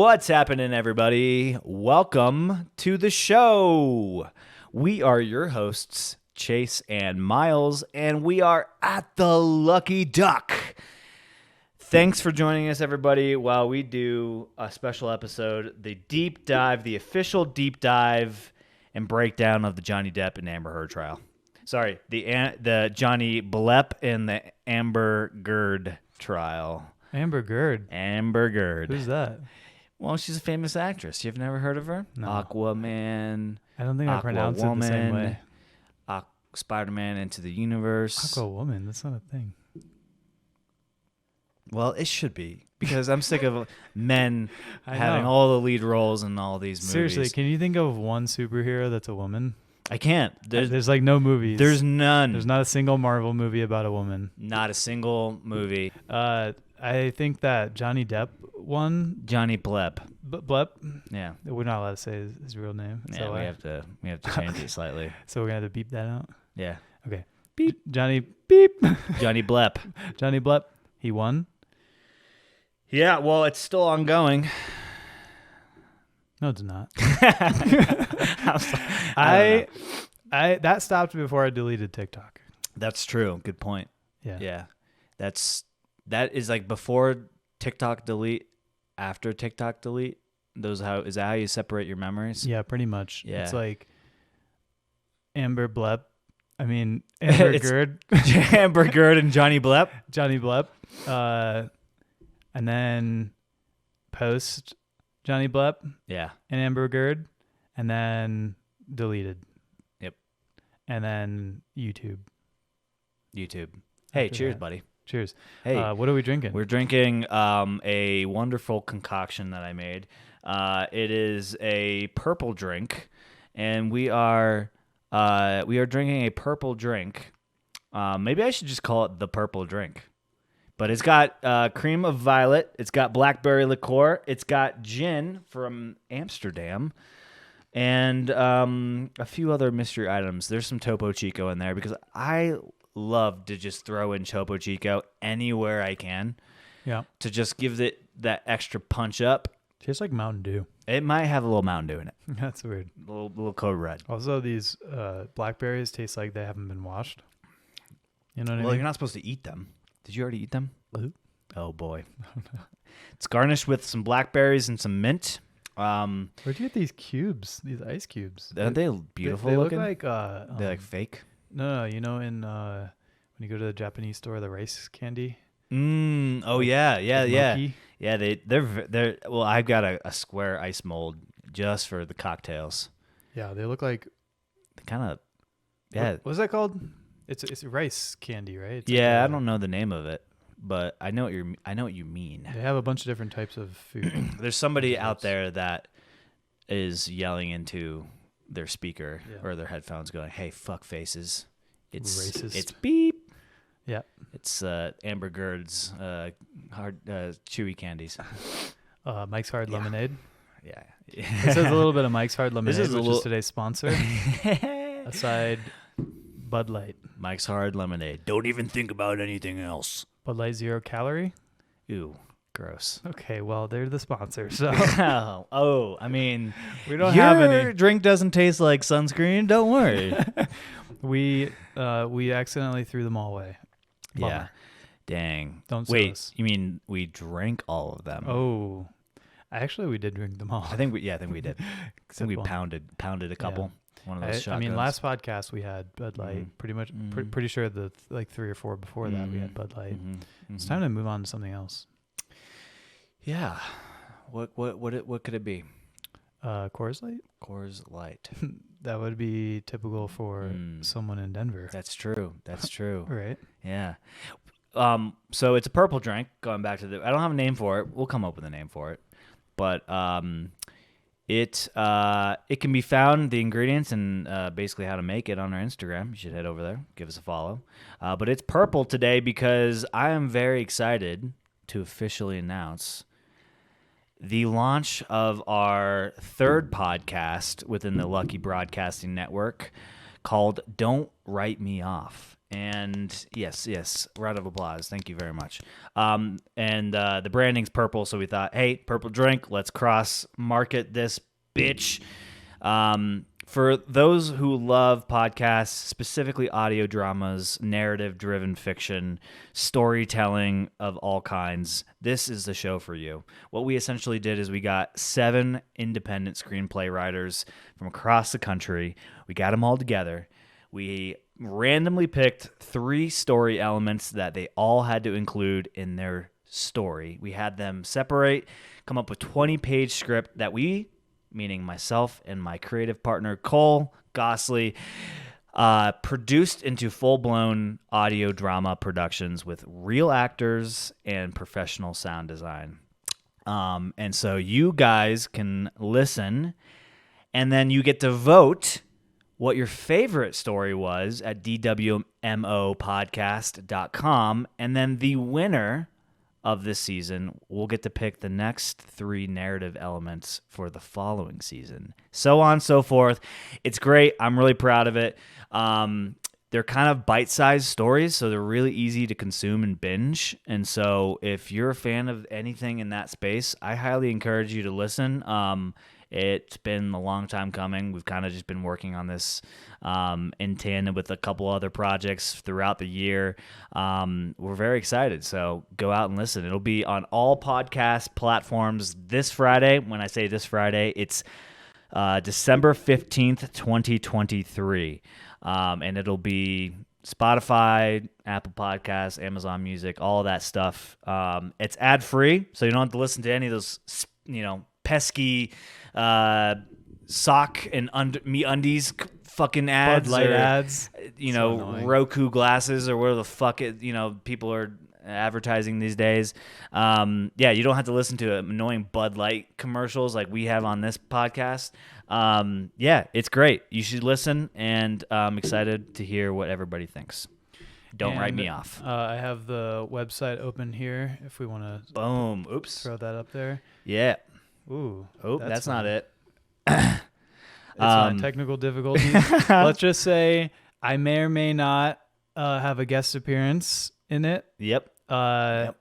What's happening, everybody? Welcome to the show. We are your hosts, Chase and Myles, and we are at the Lucky Duck. Thanks for joining us, everybody, while we do a special episode, the deep dive, the official deep dive and breakdown of the Johnny Depp and Amber Heard trial. Sorry, the Johnny Blepp and the Amber Gerd trial. Amber Gerd. Amber Gerd. Who's that? Well, she's a famous actress. You've never heard of her? No. Aquaman. I don't think I pronounce it the same way. Spider-Man Into the Universe. Aquawoman, that's not a thing. Well, it should be, because I'm sick of men I having know. all the lead roles in all these movies. Seriously, can you think of one superhero that's a woman? I can't. There's like no movies. There's none. There's not a single Marvel movie about a woman. Not a single movie. I think that Johnny Depp one. Johnny Blepp. Blepp? Yeah. We're not allowed to say his real name. Yeah, we have to change it slightly. So we're going to have to beep that out? Yeah. Okay. Beep. Johnny Beep. Johnny Blepp. Johnny Blepp. He won? Yeah, well, it's still ongoing. No, it's not. I that stopped before I deleted TikTok. That's true. Good point. Yeah. Yeah. That is like before TikTok delete, after TikTok delete. Is that how you separate your memories? Yeah, pretty much. Yeah. It's like Amber Gerd. Amber Gerd and Johnny Blepp. Johnny Blepp. And then post Johnny Blepp Yeah. and Amber Gerd. And then deleted. Yep. And then YouTube. Hey, After cheers, that. buddy. Cheers. Hey, What are we drinking? we're drinking a wonderful concoction that I made. It is a purple drink, and we are drinking a purple drink. Maybe I should just call it the purple drink. But it's got cream of violet. It's got blackberry liqueur. It's got gin from Amsterdam. And a few other mystery items. There's some Topo Chico in there because I love to just throw in Topo Chico anywhere I can. Yeah. To just give it that extra punch up. Tastes like Mountain Dew. It might have a little Mountain Dew in it. That's weird. A little Code Red. Also, these blackberries taste like they haven't been washed. You know what I Well, mean? you're not supposed to eat them. Did you already eat them? Who? Oh, boy. It's garnished with some blackberries and some mint. Where'd you get these cubes? These ice cubes? Aren't they beautiful They looking? look like They're like fake? No, you know, in when you go to the Japanese store, the rice candy. Oh yeah. Mochi? Yeah, they're well, I've got a square ice mold just for the cocktails. Yeah, they look like Kind of, yeah. What's that called? It's rice candy, right? It's Yeah, like I don't know the name of it, but I know what you mean. They have a bunch of different types of food. There's somebody out there that is yelling into their speaker or their headphones going, "Hey, fuck faces. It's Racist. It's beep." Yeah. It's Amber Gerd's hard chewy candies. Mike's Hard Lemonade. Yeah. This is a little bit of Mike's Hard Lemonade, is a which little- is today's sponsor. Aside Bud Light. Mike's Hard Lemonade. Don't even think about anything else. Bud Light 0 calorie. Ew, gross. Okay, well, they're the sponsor, so I mean, we don't have your any. drink doesn't taste like sunscreen. Don't worry. We accidentally threw them all away. Bummer. Yeah. Dang. Don't sue Wait, us. you mean we drank all of them? Oh, actually, we did drink them all. I think we did. I think Except we one. pounded a couple. One of those I shotguns. mean, last podcast we had Bud Light. Pretty much, pretty sure the like 3 or 4 before that we had Bud Light. It's time to move on to something else. Yeah. What could it be? Coors Light. Coors Light. That would be typical for someone in Denver. That's true. That's true. Right. Yeah. So it's a purple drink. Going back to I don't have a name for it. We'll come up with a name for it. But it can be found, the ingredients and basically how to make it, on our Instagram. You should head over there, give us a follow. But it's purple today because I am very excited to officially announce the launch of our third podcast within the Lucky Broadcasting Network called Don't Write Me Off. And yes, round of applause. Thank you very much. And the branding's purple, so we thought, hey, purple drink, let's cross market this bitch. For those who love podcasts, specifically audio dramas, narrative-driven fiction, storytelling of all kinds, this is the show for you. What we essentially did is we got 7 independent screenplay writers from across the country. We got them all together. We randomly picked 3 story elements that they all had to include in their story. We had them separate, come up with 20-page script that we, meaning myself and my creative partner Cole Gosley, produced into full-blown audio drama productions with real actors and professional sound design. And so you guys can listen, and then you get to vote what your favorite story was at dwmopodcast.com, and then the winner of this season will get to pick the next 3 narrative elements for the following season. So on and so forth. It's great. I'm really proud of it. They're kind of bite-sized stories, so they're really easy to consume and binge. And so if you're a fan of anything in that space, I highly encourage you to listen. It's been a long time coming. We've kind of just been working on this in tandem with a couple other projects throughout the year. We're very excited, so go out and listen. It'll be on all podcast platforms this Friday. When I say this Friday, it's December 15th, 2023. And it'll be Spotify, Apple Podcasts, Amazon Music, all of that stuff. It's ad-free, so you don't have to listen to any of those, pesky sock and MeUndies fucking ads, Bud Light ads, Roku glasses or whatever the fuck people are advertising these days. You don't have to listen to annoying Bud Light commercials like we have on this podcast. It's great. You should listen, and I'm excited to hear what everybody thinks. Don't write me off. I have the website open here if we want to boom. Oops. Throw that up there. Yeah. Ooh. Oh, that's not it. It's not technical difficulties. Let's just say I may or may not have a guest appearance in it. Yep. But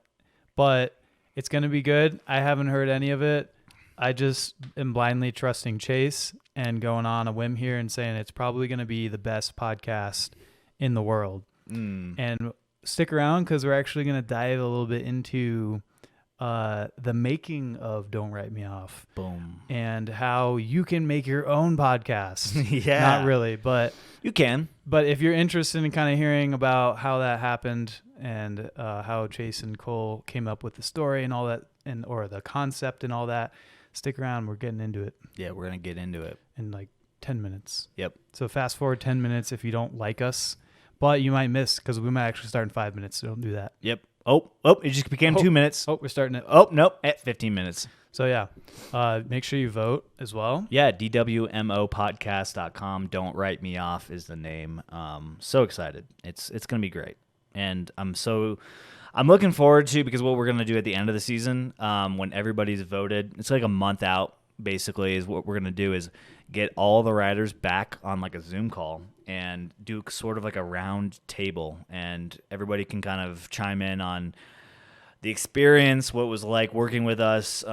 it's going to be good. I haven't heard any of it. I just am blindly trusting Chase and going on a whim here and saying it's probably going to be the best podcast in the world. And stick around because we're actually going to dive a little bit into the making of Don't Write Me Off. Boom. And how you can make your own podcast. Yeah. Not really, but you can. But if you're interested in kind of hearing about how that happened and how Chase and Cole came up with the story and all that, or the concept and all that, stick around. We're getting into it. Yeah, we're going to get into it. In like 10 minutes. Yep. So fast forward 10 minutes if you don't like us. But you might miss because we might actually start in 5 minutes, so don't do that. Yep. Oh, it just became 2 minutes. Oh, we're starting it. Oh, nope, at 15 minutes. So, yeah, make sure you vote as well. Yeah, dwmopodcast.com. Don't Write Me Off is the name. So excited. It's going to be great. And I'm looking forward to, because what we're going to do at the end of the season, when everybody's voted, it's like a month out, basically, is what we're going to do is get all the writers back on like a Zoom call and do sort of like a round table, and everybody can kind of chime in on the experience, what it was like working with us,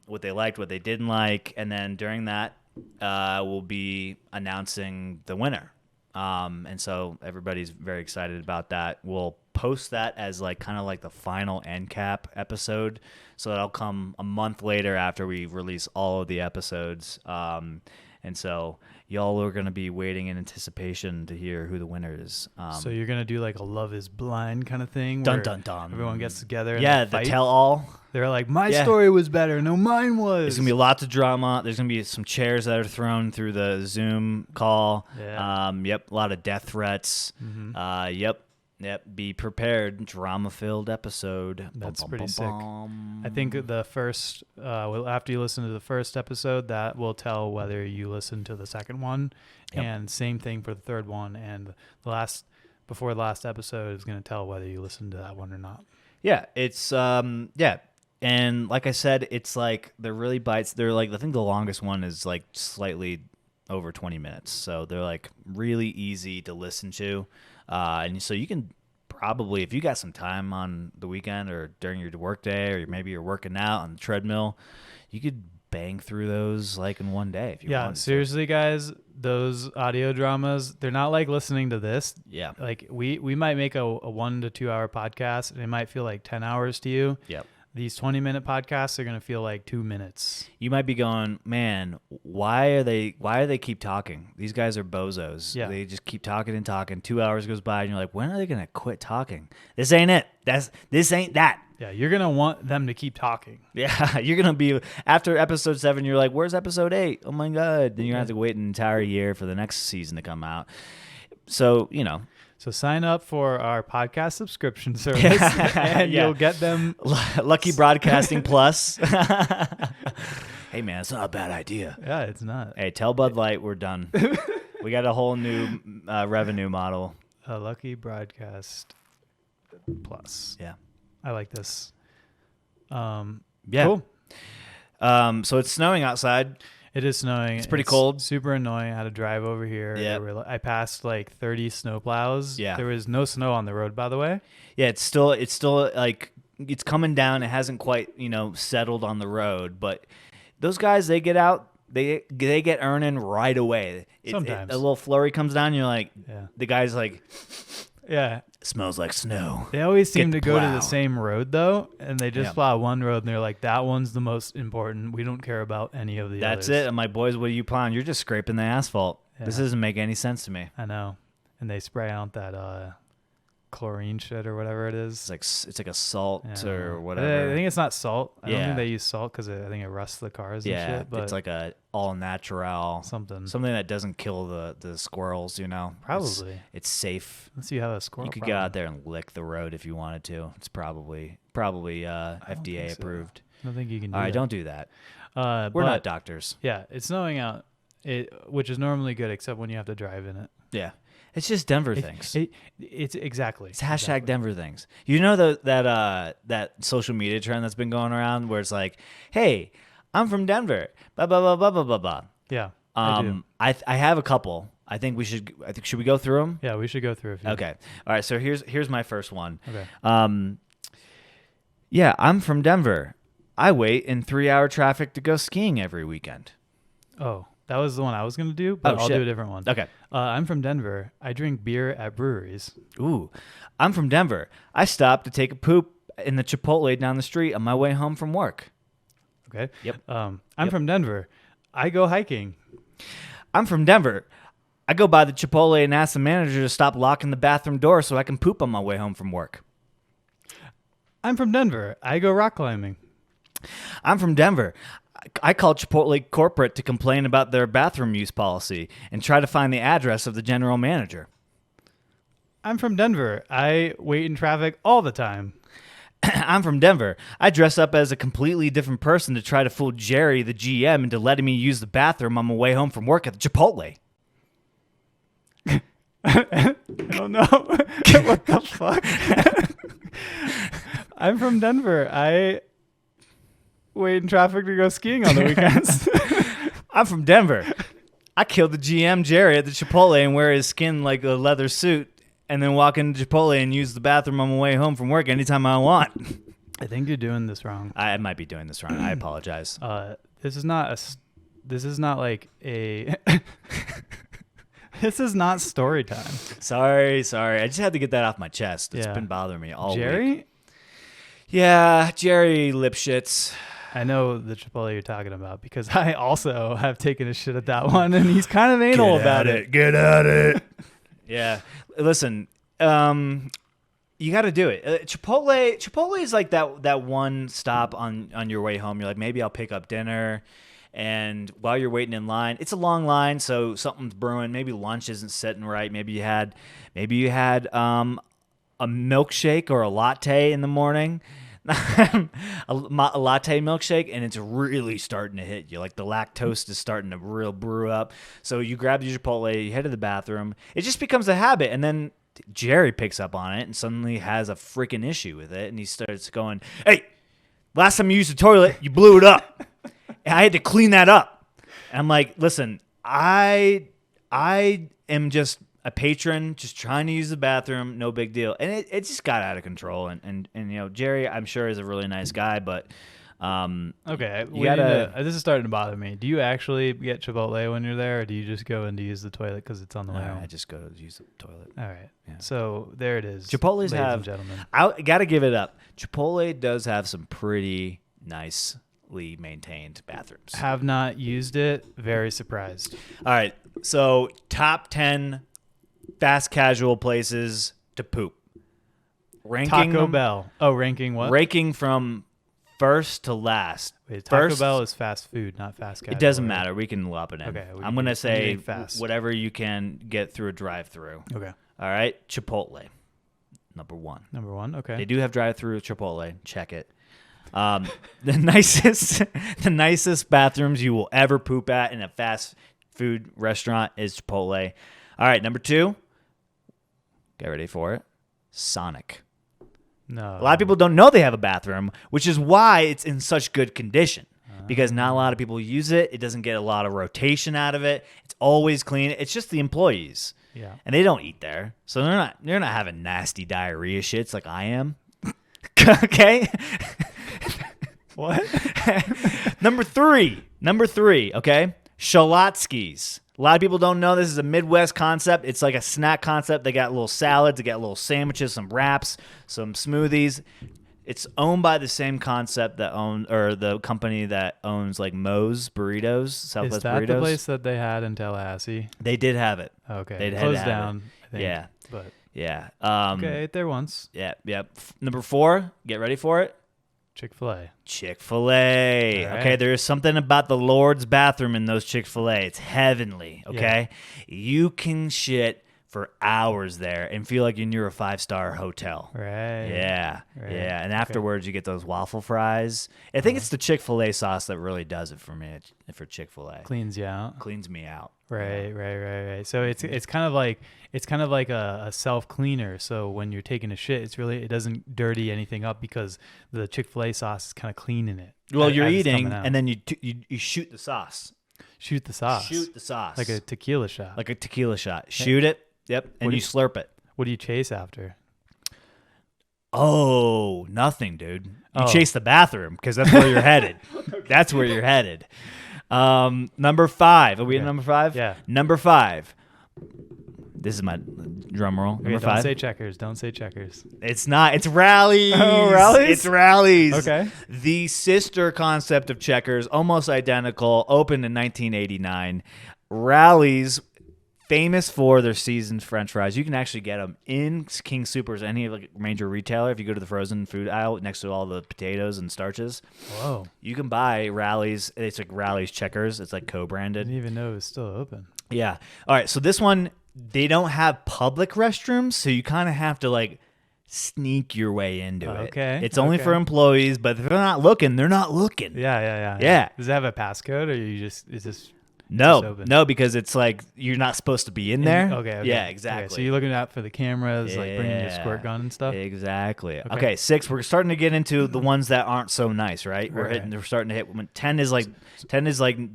what they liked, what they didn't like, and then during that, we'll be announcing the winner. And so everybody's very excited about that. We'll post that as like kind of like the final end cap episode, so that'll come a month later after we release all of the episodes. And so y'all are going to be waiting in anticipation to hear who the winner is. So you're going to do like a Love is Blind kind of thing? Dun, where dun, dun. Everyone gets together and the fight? tell-all. They're like, my story was better. No, mine was. There's going to be lots of drama. There's going to be some chairs that are thrown through the Zoom call. Yeah. A lot of death threats. Mm-hmm. Yep. Be prepared. Drama-filled episode. That's pretty sick. I think the first, after you listen to the first episode, that will tell whether you listen to the second one. Yep. And same thing for the third one. And before the last episode is going to tell whether you listen to that one or not. Yeah, it's and like I said, it's like they're really bites. They're like, I think the longest one is like slightly over 20 minutes, so they're like really easy to listen to. And so you can probably, if you got some time on the weekend or during your work day, or maybe you're working out on the treadmill, you could bang through those like in one day if you Yeah, wanted seriously, guys, those audio dramas, they're not like listening to this. to. Yeah. Like we might make a 1 to 2 hour podcast and it might feel like 10 hours to you. Yep. These 20-minute podcasts are going to feel like 2 minutes. You might be going, man, why do they keep talking? These guys are bozos. Yeah. They just keep talking and talking. 2 hours goes by and you're like, when are they going to quit talking? This ain't it. This ain't that. Yeah, you're going to want them to keep talking. Yeah, you're going to be, after episode 7, you're like, where's episode 8? Oh my God. Then you're going to have to wait an entire year for the next season to come out. So, So sign up for our podcast subscription service and Yeah. you'll get them. Lucky Broadcasting Plus. Hey, man, it's not a bad idea. Yeah, it's not. Hey, tell Bud Light we're done. We got a whole new revenue model. A Lucky Broadcast Plus. Yeah. I like this. Yeah. Cool. So it's snowing outside. It is snowing. It's pretty cold. Super annoying. I had to drive over here. Yeah. I passed like 30 snowplows. Yeah. There was no snow on the road, by the way. Yeah, it's still like it's coming down. It hasn't quite, settled on the road, but those guys, they get out, they get earning right away. Sometimes. A little flurry comes down, you're like, Yeah. the guy's like, Yeah. smells like snow. They always seem Get to go to plow. the same road, though, and they just Yeah. plow one road, and they're like, that one's the most important. We don't care about any of the That's others. it. I'm like, boys, what are you plowing? You're just scraping the asphalt. This Yeah. doesn't make any sense to me. I know. And they spray out that chlorine shit or whatever it is. It's like a salt Yeah. or whatever. I think it's not salt. I don't Yeah. think they use salt because I think it rusts the cars and Yeah, shit. But it's like a all natural something. that doesn't kill the squirrels. Probably. It's safe. Unless you have a squirrel You could problem. get out there and lick the road if you wanted to. It's probably FDA think so. approved. I don't think you can do All right, that. don't do that. We're We're not doctors. Yeah, it's snowing out, which is normally good, except when you have to drive in it. Yeah, it's just Denver things. It's exactly. It's hashtag exactly. Denver things. That social media trend that's been going around where it's like, hey, I'm from Denver. Blah blah blah blah blah blah blah. Yeah, I do. I have a couple. I think should we go through them? Yeah, we should go through a few. Okay. All right. So here's my first one. Okay. Yeah, I'm from Denver. I wait in 3-hour traffic to go skiing every weekend. Oh, that was the one I was going to do, but I'll shit. do a different one. Okay. I'm from Denver. I drink beer at breweries. Ooh, I'm from Denver. I stopped to take a poop in the Chipotle down the street on my way home from work. Okay. Yep. I'm Yep. from Denver. I go hiking. I'm from Denver. I go by the Chipotle and ask the manager to stop locking the bathroom door so I can poop on my way home from work. I'm from Denver. I go rock climbing. I'm from Denver. I call Chipotle corporate to complain about their bathroom use policy and try to find the address of the general manager. I'm from Denver. I wait in traffic all the time. I'm from Denver. I dress up as a completely different person to try to fool Jerry, the GM, into letting me use the bathroom on my way home from work at the Chipotle. Oh no. What the fuck? I'm from Denver. I wait in traffic to go skiing on the weekends. I'm from Denver. I killed the GM, Jerry, at the Chipotle and wear his skin like a leather suit and then walk into Chipotle and use the bathroom on my way home from work anytime I want. I think you're doing this wrong. I might be doing this wrong. I apologize. This is not like a this is not story time. Sorry. I just had to get that off my chest. It's Yeah. been bothering me all Jerry? week. Yeah, Jerry Lipschitz. I know the Chipotle you're talking about because I also have taken a shit at that one and he's kind of anal about it. Get at it. Yeah. Listen, you got to do it. Chipotle is like that one stop on your way home. You're like, maybe I'll pick up dinner. And while you're waiting in line, it's a long line, so something's brewing. Maybe lunch isn't sitting right. Maybe you had a milkshake or a latte in the morning. a latte milkshake, and it's really starting to hit you. Like the lactose is starting to real brew up. So you grab your Chipotle, you head to the bathroom. It just becomes a habit, and then Jerry picks up on it and suddenly has a freaking issue with it, and he starts going, "Hey, last time you used the toilet, you blew it up. And I had to clean that up." And I'm like, "Listen, I am just a patron just trying to use the bathroom, no big deal. And it just got out of control. And Jerry, I'm sure, is a really nice guy, but Okay, you gotta. this is starting to bother me. Do you actually get Chipotle when you're there, or do you just go in to use the toilet because it's on the way home? I just go to use the toilet. All right. Yeah. So there it is. Chipotle's ladies have. and gentlemen. I got to give it up. Chipotle does have some pretty nicely maintained bathrooms. Have not used it. Very surprised. All right. So top 10 fast casual places to poop. Ranking Taco them, Bell. Oh, ranking what? Ranking from first to last. Wait, Taco First, Bell is fast food, not fast casual. it doesn't right? matter. We can lump it in. Okay, I'm going to say fast. whatever you can get through a drive-through. Okay. All right. Chipotle. Number 1. Number 1. Okay. They do have drive-through Chipotle. Check it. The nicest bathrooms you will ever poop at in a fast food restaurant is Chipotle. All right, number 2. Get ready for it. Sonic. No. A lot of people don't know they have a bathroom, which is why it's in such good condition. Because not a lot of people use it. It doesn't get a lot of rotation out of it. It's always clean. It's just the employees. Yeah. And they don't eat there. So they're not having nasty diarrhea shits like I am. Okay? What? Number three, okay? Shalotsky's. A lot of people don't know this is a Midwest concept. It's like a snack concept. They got little salads, they got little sandwiches, some wraps, some smoothies. It's owned by the same concept the company that owns like Moe's Burritos, Southwest Is that Burritos. the place that they had in Tallahassee? They did have it. Okay. They'd had Closed to have down. I think, Yeah. But Yeah. okay, ate there once. Yeah. Yeah. Number 4, get ready for it. Chick-fil-A. Chick-fil-A. All right. Okay, there's something about the Lord's bathroom in those Chick-fil-A. It's heavenly, okay? You can shit for hours there and feel like you're near a 5-star hotel. Right. Yeah. Right. Yeah, and afterwards you get those waffle fries. I think it's the Chick-fil-A sauce that really does it for me for Chick-fil-A. Cleans you out. Cleans me out. Right. So it's kind of like a self cleaner. So when you're taking a shit, it doesn't dirty anything up because the Chick-fil-A sauce is kind of cleaning it. Well, you're as it's eating coming out. and then you shoot the sauce. Shoot the sauce. Shoot the sauce. Like a tequila shot. Like a tequila shot. Shoot it. Yep. And you slurp it. What do you chase after? Oh, nothing, dude. You Oh. chase the bathroom because that's where you're headed. That's where you're headed. Number 5. Are we at number 5? Yeah. Number 5. This is my drum roll. Number Okay, 5. don't say checkers. Don't say checkers. It's not. It's Rallies. Oh, Rallies? It's Rallies. Okay. The sister concept of Checkers, almost identical, opened in 1989. Rallies, famous for their seasoned French fries. You can actually get them in King Soopers, any like major retailer. If you go to the frozen food aisle next to all the potatoes and starches, Whoa. you can buy Rallies. It's like Rallies Checkers. It's like I co-branded. didn't even know it was still open. Yeah. All right. So this one, they don't have public restrooms, so you kind of have to like sneak your way into it. Okay, It's only okay. for employees, but if they're not looking, they're not looking. Yeah. Does it have a passcode, or is this just No, open? no, because it's like you're not supposed to be in there. Okay. Yeah, Okay, exactly. so you're looking out for the cameras, like bringing your Yeah. squirt gun and stuff. Exactly. Okay. 6. We're starting to get into the ones that aren't so nice, right? Right. We're starting to hit. 10 is like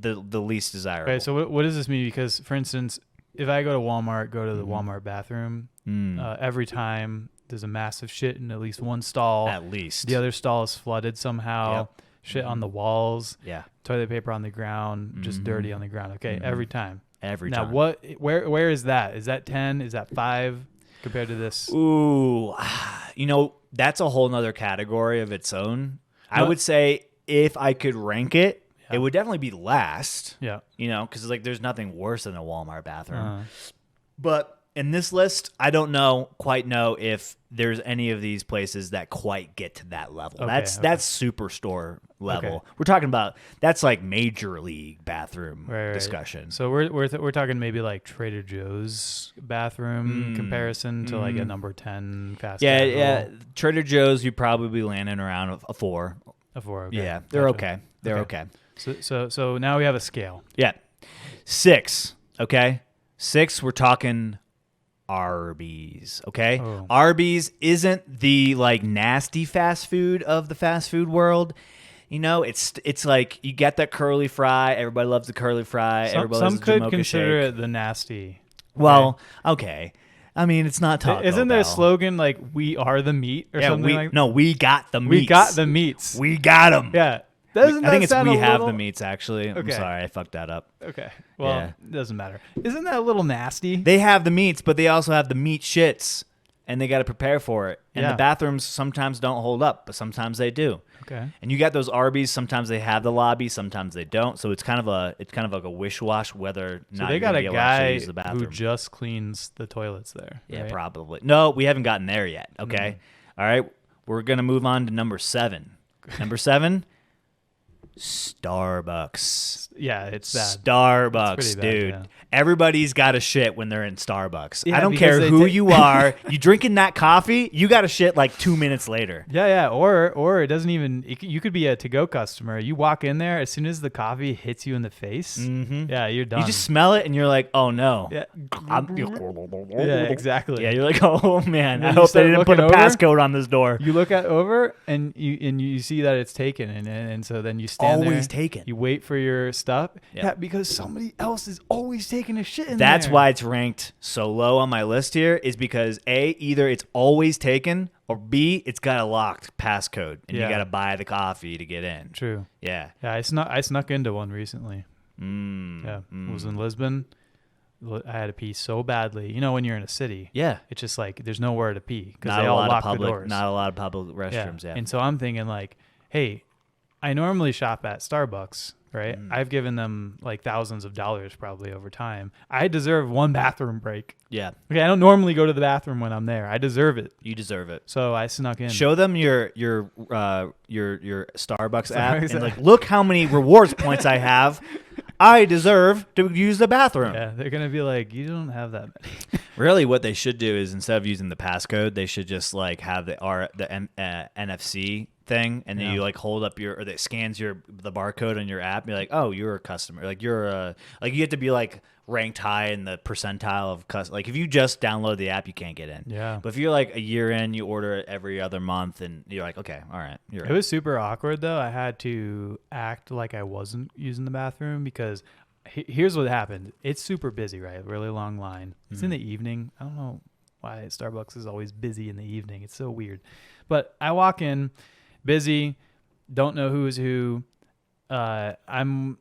the least desirable. Okay, so what does this mean? Because, for instance, if I go to Walmart, go to the Mm-hmm. Walmart bathroom, Mm. every time there's a massive shit in at least one stall. At least The other stall is flooded somehow. Yep. Shit on the walls. Yeah. Toilet paper on the ground. Just dirty on the ground. Okay, every time. Every Now, time. where is that? Is that 10? Is that 5 compared to this? Ooh, that's a whole nother category of its own. I No. would say if I could rank it, it would definitely be last. Yeah. Because like there's nothing worse than a Walmart bathroom. Uh, But in this list, I don't quite know if there's any of these places that quite get to that level. Okay, That's okay. superstore level. Okay. We're talking about that's like major league bathroom Right. discussion. So we're talking maybe like Trader Joe's bathroom comparison to like a number 10 fast Yeah, casual. yeah. Trader Joe's, you probably be landing around a 4. A 4. Okay. Yeah, they're Gotcha. okay. They're okay. So now we have a scale. Yeah. 6, okay? 6, we're talking Arby's, okay? Oh. Arby's isn't the like nasty fast food of the fast food world. It's like you get that curly fry. Everybody loves the curly fry. Everybody Some loves the could Jamocha consider shake. it the nasty. Well, okay. I mean, it's not Taco Isn't there a Bell. slogan like "We are the meat" or something like? No, we got the meats. We got the meats. We got them. Yeah. I think it's we have little... the meats, actually. I'm Okay. sorry, I fucked that up. Okay. Well, Yeah. it doesn't matter. Isn't that a little nasty? They have the meats, but they also have the meat shits, and they got to prepare for it. And Yeah. the bathrooms sometimes don't hold up, but sometimes they do. Okay. And you got those Arby's. Sometimes they have the lobby, sometimes they don't. So it's kind of like a wish wash whether or So not they you're got gonna a be able to actually guy use the bathroom. who just cleans the toilets there. Yeah, right? probably. No, we haven't gotten there yet. Okay. All right. We're gonna move on to number 7. Number 7. Starbucks. Yeah, it's bad. Starbucks, It's pretty bad, dude. yeah. Everybody's got to shit when they're in Starbucks. Yeah, I don't because care they who take- you are. You drinking that coffee, you got to shit like 2 minutes later. Yeah, or it doesn't even. You could be a to-go customer. You walk in there as soon as the coffee hits you in the face. Mm-hmm. Yeah, you're done. You just smell it and you're like, oh no. yeah, Yeah, exactly. Yeah, you're like, oh man, And I then you hope they start didn't put a looking over. passcode on this door. You look over and you see that it's taken, and so then you stand Always there. taken. You wait for your stuff. Yep. Yeah, because somebody else is always taking a shit in That's there. why it's ranked so low on my list here, is because A, either it's always taken, or B, it's got a locked passcode and you Yeah. got to buy the coffee to get in. True. Yeah. Yeah, I snuck into one recently. Yeah, it was in Lisbon. I had to pee so badly. You know, when you're in a city, Yeah. it's just like there's nowhere to pee because Not they a all lot lock of public, the doors. not a lot of public restrooms. Yeah. And so I'm thinking like, hey, I normally shop at Starbucks, right? I've given them like thousands of dollars probably over time. I deserve one bathroom break. Yeah. Okay, I don't normally go to the bathroom when I'm there. I deserve it. You deserve it. So I snuck in. Show them your Starbucks app Starbucks and app. like, look how many rewards points I have. I deserve to use the bathroom. Yeah, they're gonna be like, you don't have that many. Really, what they should do is instead of using the passcode, they should just like have the NFC thing, and then Yeah. you like hold up or that scans the barcode on your app. And you're like, oh, you're a customer. Like like you have to be like ranked high in the percentile of like if you just download the app, you can't get in. Yeah. But if you're like a year in, you order it every other month, and you're like, okay, all right, you're It was super awkward though. I had to act like I wasn't using the bathroom because here's what happened. It's super busy, right? Really long line. It's in the evening. I don't know why Starbucks is always busy in the evening. It's so weird. But I walk in, busy, don't know who is who. I'm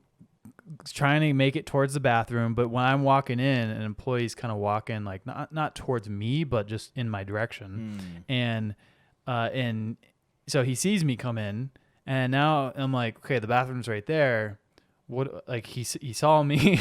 trying to make it towards the bathroom, but when I'm walking in, an employee's kind of walking like not towards me, but just in my direction. And so he sees me come in, and now I'm like, okay, the bathroom's right there. What, like he saw me,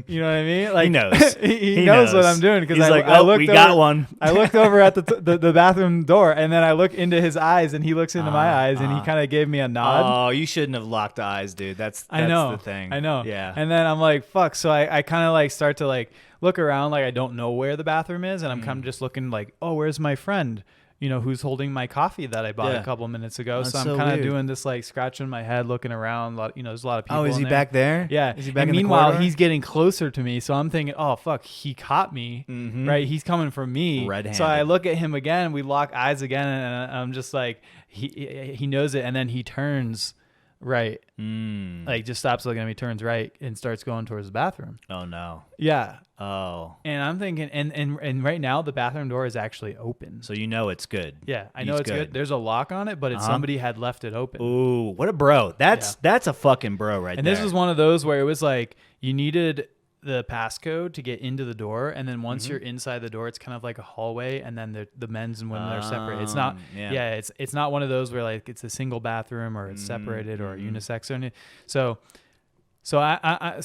you know what I mean? Like he knows. he knows what I'm doing because He's I like, I oh, looked we over, got one. I looked over at the bathroom door, and then I look into his eyes, and he looks into my eyes, and he kind of gave me a nod. Oh, you shouldn't have locked eyes, dude. That's I know the thing. I know. Yeah. And then I'm like, fuck. So I kind of like start to like look around, like I don't know where the bathroom is, and I'm kind of just looking like, oh, where's my friend? You know, who's holding my coffee that I bought Yeah. a couple minutes ago. That's So I'm so kind of weird. doing this like scratching my head, looking around. There's a lot of people. Oh, is in he there. back there? Yeah. Is he back and in the meanwhile, corridor? he's getting closer to me. So I'm thinking, oh, fuck, he caught me. Mhm. Right. He's coming for me. Red-handed. So I look at him again. We lock eyes again. And I'm just like, he knows it. And then he turns right. Like just stops looking at me, turns right, and starts going towards the bathroom. Oh no. Yeah. Oh. And I'm thinking, and right now the bathroom door is actually open. So you know it's good. Yeah, I know He's it's good. There's a lock on it, but somebody had left it open. Ooh, what a bro. That's a fucking bro right And there. this was one of those where it was like you needed the passcode to get into the door, and then once you're inside the door, it's kind of like a hallway, and then the men's and women are separate. It's not, yeah. it's not one of those where like it's a single bathroom or it's separated or unisex or anything. So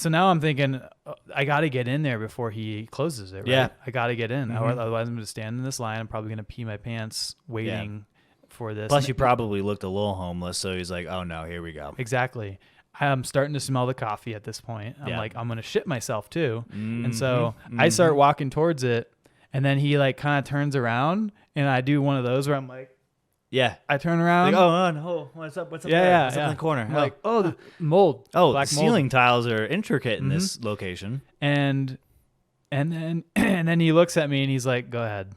now I'm thinking I got to get in there before he closes it. Right? Yeah. I got to get in. Otherwise, I'm going to stand in this line. I'm probably going to pee my pants waiting for this. Plus, you probably looked a little homeless, so he's like, "Oh no, here we go." Exactly. I'm starting to smell the coffee at this point. I'm like, I'm going to shit myself too. And so I start walking towards it, and then he like kind of turns around, and I do one of those where I'm like, Yeah. I turn around. Like, oh no, what's up? What's up? Yeah, there? yeah, What's up yeah. in the corner? I'm like, oh, the mold. oh, the black mold. ceiling tiles are intricate in this location. And then he looks at me and he's like, go ahead.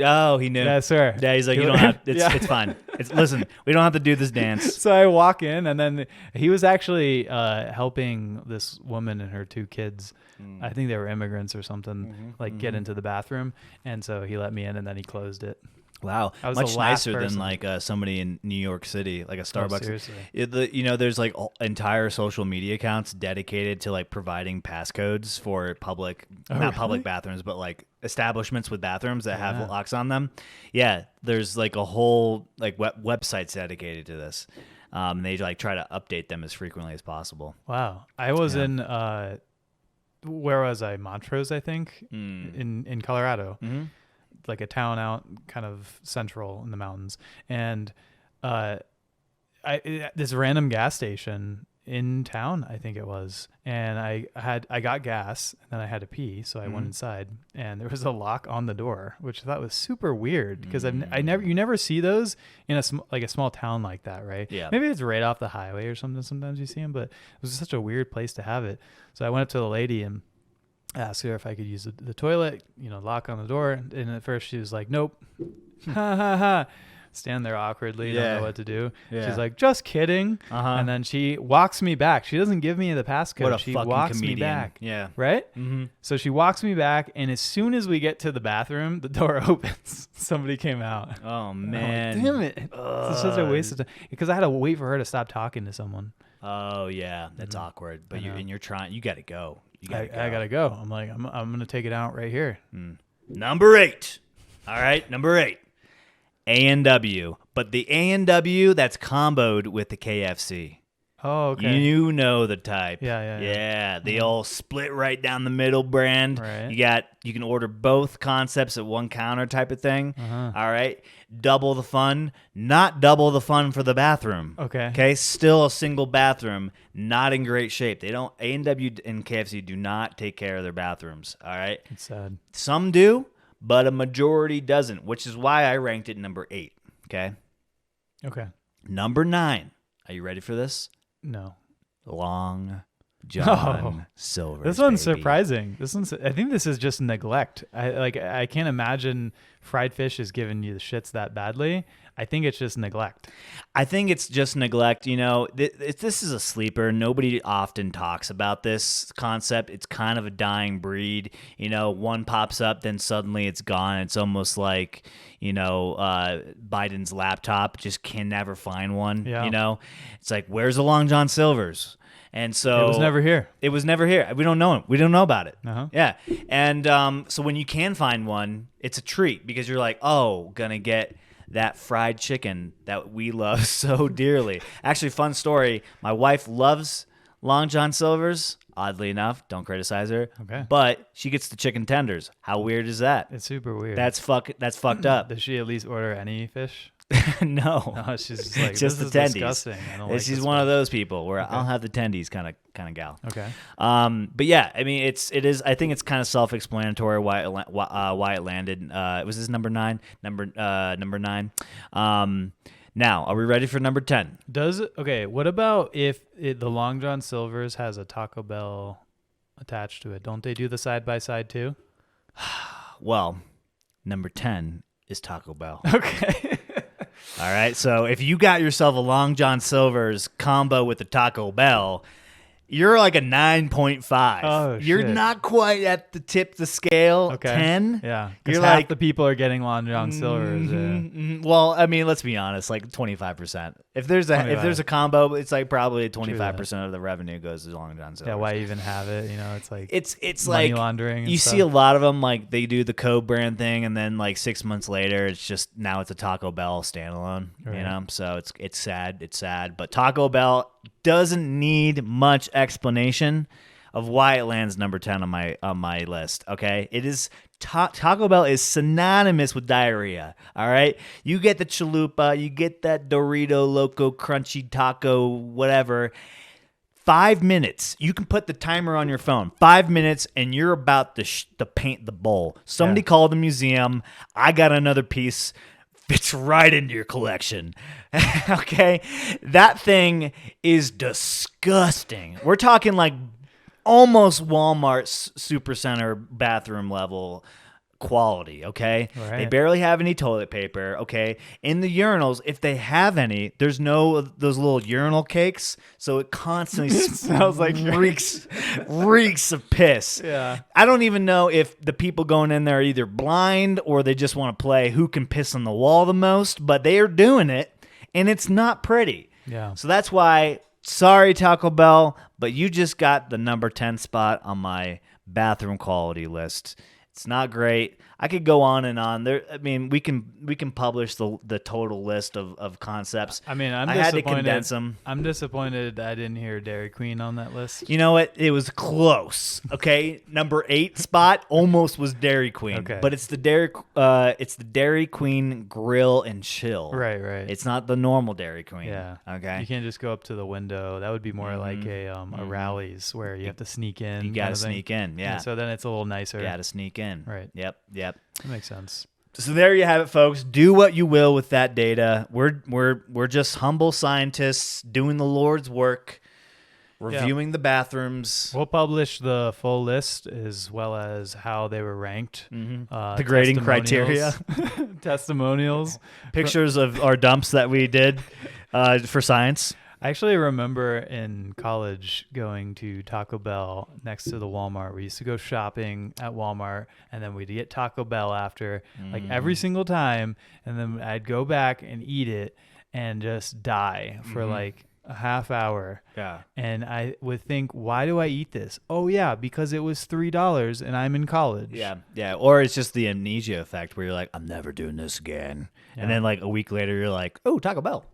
Oh, he knew. Yes, sir. Yeah, he's like, you don't have. It's Yeah. fine. Listen, we don't have to do this dance. So I walk in, and then he was actually helping this woman and her 2 kids. I think they were immigrants or something, get into the bathroom. And so he let me in, and then he closed it. Wow, I was much the last nicer person. than like somebody in New York City, like a Starbucks. Seriously. There's like entire social media accounts dedicated to like providing passcodes for public, not public bathrooms, but like establishments with bathrooms that have locks on them. Yeah, there's like a whole like websites dedicated to this. They like try to update them as frequently as possible. Wow. I was in where was I? Montrose, I think, in Colorado. Mm-hmm. Like a town out kind of central in the mountains. And this random gas station in town, I think it was, and I got gas, and then I had to pee, so I went inside, and there was a lock on the door, which I thought was super weird because you never see those in a small town like that, right? Yeah. Maybe it's right off the highway or something. Sometimes you see them, but it was such a weird place to have it. So I went up to the lady and asked her if I could use the toilet, lock on the door. And at first she was like, nope. Ha ha ha. Stand there awkwardly, don't know what to do. Yeah. She's like, just kidding. And then she walks me back. She doesn't give me the passcode. What a she fucking walks comedian. me back. Yeah. Right? Mm-hmm. So she walks me back, and as soon as we get to the bathroom, the door opens. Somebody came out. Oh, I'm man. like, damn it. It's such a waste of time. Because I had to wait for her to stop talking to someone. Oh, yeah. That's awkward. But you're trying. You got to go. I gotta go. I'm like, I'm gonna take it out right here. Number 8. All right, number 8. A&W. But the A&W that's comboed with the KFC. Oh, okay. You know the type. Yeah. They all split right down the middle brand. Right. You can order both concepts at one counter type of thing. All right. Double the fun, not double the fun for the bathroom. Okay. Still a single bathroom, not in great shape. A&W and KFC do not take care of their bathrooms. All right. It's sad. Some do, but a majority doesn't, which is why I ranked it number 8. Okay. Number 9. Are you ready for this? No. Long John Silver's. This one's baby. surprising. I think this is just neglect. I can't imagine fried fish is giving you the shits that badly. I think it's just neglect. I think it's just neglect. This is a sleeper. Nobody often talks about this concept. It's kind of a dying breed. One pops up, then suddenly it's gone. It's almost like, Biden's laptop. Just can never find one. Yeah. It's like, where's the Long John Silver's? And so it was never here. It was never here. We don't know it. We don't know about it. Yeah. And so when you can find one, it's a treat because you're like, oh, gonna get that fried chicken that we love so dearly. Actually, fun story. My wife loves Long John Silver's. Oddly enough, don't criticize her. Okay. But she gets the chicken tenders. How weird is that? It's super weird. That's fucked up. Does she at least order any fish? No. She's just like, just this the is tendies. Disgusting. I don't like She's this one one. of those people where I'll have the tendies kind of gal. Okay. But yeah, I mean, it is. I think it's kind of self-explanatory why it landed. Was this number 9? Number 9. Now, are we ready for number 10? What about if the Long John Silver's has a Taco Bell attached to it? Don't they do the side by side too? Well, number 10 is Taco Bell. Okay. All right. So if you got yourself a Long John Silver's combo with the Taco Bell, you're like a 9.5. Oh, you're shit. not quite at the tip of the scale. Okay. 10. Yeah. You're Because half the people are getting Long John Silver's. Well, I mean, let's be honest, like 25%. If there's a combo, it's like probably 25% of the revenue goes to Long John Silver's. Yeah, why even have it? It's like it's money like laundering. You see a lot of them, like they do the co-brand thing, and then like 6 months later, it's a Taco Bell standalone. Right. So it's sad. It's sad, but Taco Bell doesn't need much explanation of why it lands number 10 on my list. Okay, it is Taco Bell is synonymous with diarrhea. All right, you get the chalupa, you get that Dorito Loco Crunchy Taco, whatever. 5 minutes. You can put the timer on your phone. 5 minutes, and you're about to paint the bowl. Somebody called the museum. I got another piece. Fits right into your collection. Okay? That thing is disgusting. We're talking like almost Walmart Supercenter bathroom level quality, okay? Right. They barely have any toilet paper, okay? In the urinals, if they have any, there's no those little urinal cakes, so it constantly Sounds like reeks of piss. Yeah. I don't even know if the people going in there are either blind or they just want to play who can piss on the wall the most, but they are doing it, and it's not pretty. Yeah. So that's why, sorry, Taco Bell, but you just got the number 10 spot on my bathroom quality list. It's not great. I could go on and on. We can publish the total list of concepts. I mean, I had to condense them. I'm disappointed I didn't hear Dairy Queen on that list. You know what? It was close. Okay, number 8 spot almost was Dairy Queen. Okay. But it's the Dairy Queen Grill and Chill. Right. It's not the normal Dairy Queen. Yeah. Okay. You can't just go up to the window. That would be more like a Rallies where you have to sneak in. You gotta sneak in. Yeah. So then it's a little nicer. You gotta sneak in. Right. Yep. That makes sense. So there you have it, folks. Do what you will with that data. We're just humble scientists doing the Lord's work, reviewing the bathrooms. We'll publish the full list as well as how they were ranked. The grading criteria. Testimonials. Pictures of our dumps that we did for science. I actually remember in college going to Taco Bell next to the Walmart. We used to go shopping at Walmart, and then we'd get Taco Bell after, like every single time, and then I'd go back and eat it and just die for like a half hour. Yeah. And I would think, why do I eat this? Oh, yeah, because it was $3 and I'm in college. Yeah. Or it's just the amnesia effect where you're like, I'm never doing this again. Yeah. And then like a week later, you're like, oh, Taco Bell.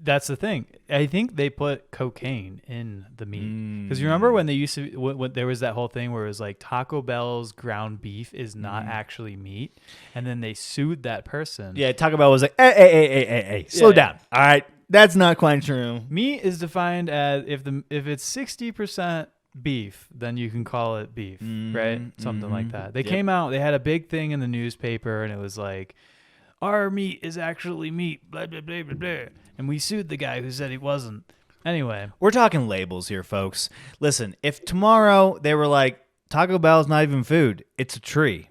That's the thing. I think they put cocaine in the meat because you remember when they used to when there was that whole thing where it was like Taco Bell's ground beef is not actually meat, and then they sued that person. Yeah, Taco Bell was like, hey, slow down. All right, that's not quite true. Meat is defined as if it's 60% beef, then you can call it beef, right? Something like that. They came out. They had a big thing in the newspaper, and it was like, our meat is actually meat, blah, blah, blah, blah, blah. And we sued the guy who said he wasn't. Anyway. We're talking labels here, folks. Listen, if tomorrow they were like, Taco Bell's not even food, it's a tree,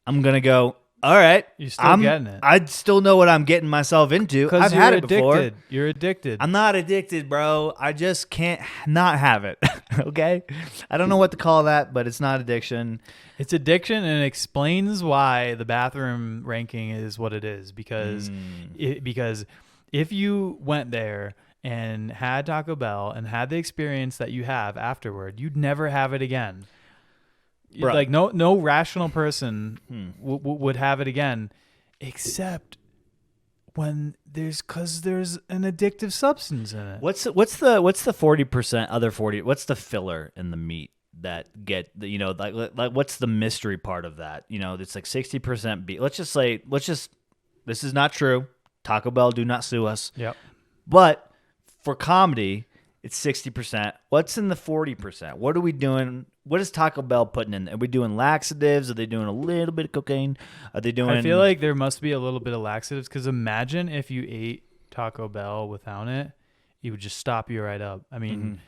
I'm going to go, all right. You're still getting it. I still know what I'm getting myself into. I've had it before. You're addicted. I'm not addicted, bro. I just can't not have it. Okay? I don't know what to call that, but it's not addiction. It's addiction, and it explains why the bathroom ranking is what it is. Because if you went there and had Taco Bell and had the experience that you have afterward, you'd never have it again. Bro. Like no rational person would have it again, except when there's an addictive substance in it. What's the 40% other 40? What's the filler in the meat that like what's the mystery part of that? It's like 60% beef. Let's just this is not true. Taco Bell, do not sue us. Yep. But for comedy, it's 60%. What's in the 40%? What are we doing? What is Taco Bell putting in? Are we doing laxatives? Are they doing a little bit of cocaine? Are they doing? I feel like there must be a little bit of laxatives because imagine if you ate Taco Bell without it, it would just stop you right up. I mean,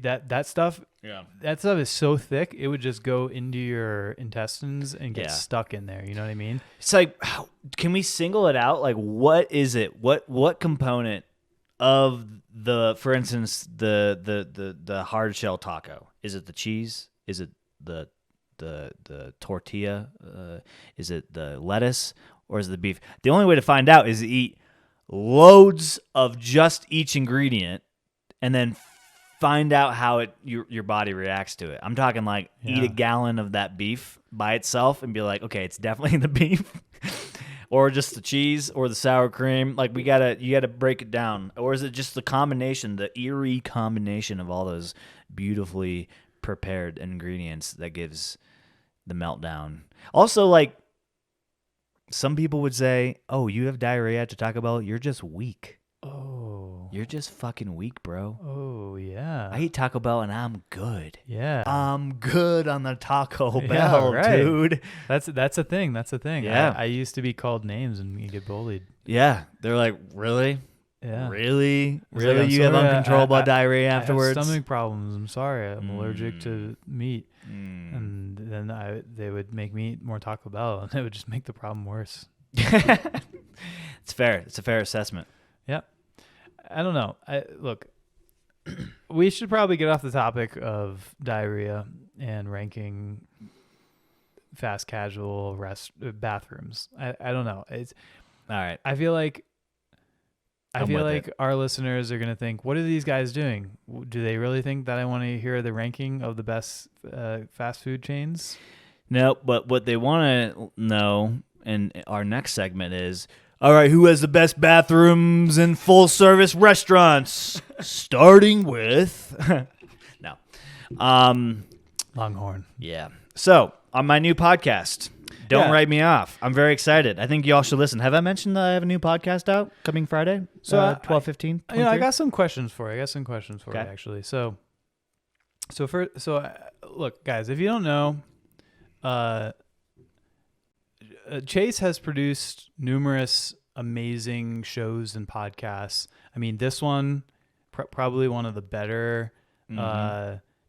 that stuff. Yeah. That stuff is so thick, it would just go into your intestines and get stuck in there. You know what I mean? It's like, can we single it out? Like, what is it? What component of for instance, the hard shell taco? Is it the cheese? Is it the tortilla? Is it the lettuce? Or is it the beef? The only way to find out is to eat loads of just each ingredient and then find out how your body reacts to it. I'm talking like eat a gallon of that beef by itself and be like, okay, it's definitely the beef. Or just the cheese or the sour cream. Like you gotta break it down. Or is it just the combination, the eerie combination of all those beautifully prepared ingredients that gives the meltdown? Also, like, some people would say, oh, you have diarrhea at Taco Bell, you're just weak. Oh. You're just fucking weak, bro. Oh, yeah. I eat Taco Bell and I'm good. Yeah. I'm good on the Taco Bell, right. dude. That's a thing. That's a thing. Yeah. I used to be called names and you get bullied. Yeah. They're like, really? Yeah. Really? It's Really? like, I'm You have sorry, uncontrollable diarrhea I have afterwards? stomach problems. I'm sorry. I'm allergic to meat. Mm. And then they would make me eat more Taco Bell, and it would just make the problem worse. It's fair. It's a fair assessment. Yeah. I don't know. Look, we should probably get off the topic of diarrhea and ranking fast casual bathrooms. I don't know. It's All right. I feel like I'm with it. our listeners are gonna think, what are these guys doing? Do they really think that I want to hear the ranking of the best fast food chains? No, but what they want to know in our next segment is, all right, who has the best bathrooms in full-service restaurants? Starting with... No. Longhorn. Yeah. So, on my new podcast, Don't Yeah. Write Me Off. I'm very excited. I think y'all should listen. Have I mentioned that I have a new podcast out coming Friday? So, 12/15? I got some questions for you. Okay. Actually. Look, guys, if you don't know, Chase has produced numerous amazing shows and podcasts. I mean, this one probably one of the better.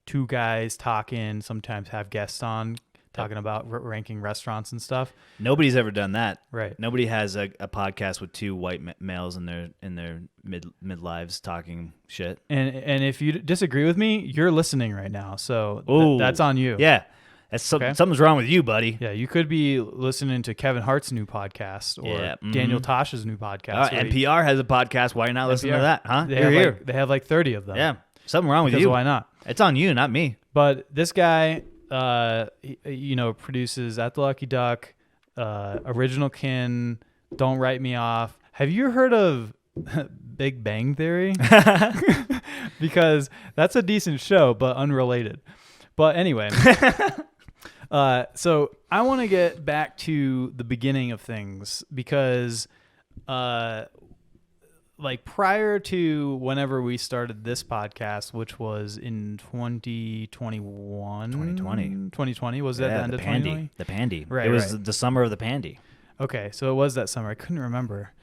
Two guys talking, sometimes have guests on talking about ranking restaurants and stuff. Nobody's ever done that. Right. Nobody has a podcast with two white males in their midlives talking shit. And if you disagree with me, you're listening right now. So that's on you. Yeah. That's something's wrong with you, buddy. Yeah, you could be listening to Kevin Hart's new podcast or Daniel Tosh's new podcast. NPR has a podcast. Why are you not listening to that, huh? They have like 30 of them. Yeah. Something wrong with Because you. why not? It's on you, not me. But this guy, produces At the Lucky Duck, Original Kin, Don't Write Me Off. Have you heard of Big Bang Theory? Because that's a decent show, but unrelated. But anyway, so I want to get back to the beginning of things because, like prior to whenever we started this podcast, which was in 2020, was that the end of 2020? The pandy. Right, It was the summer of the pandy. Okay, so it was that summer. I couldn't remember.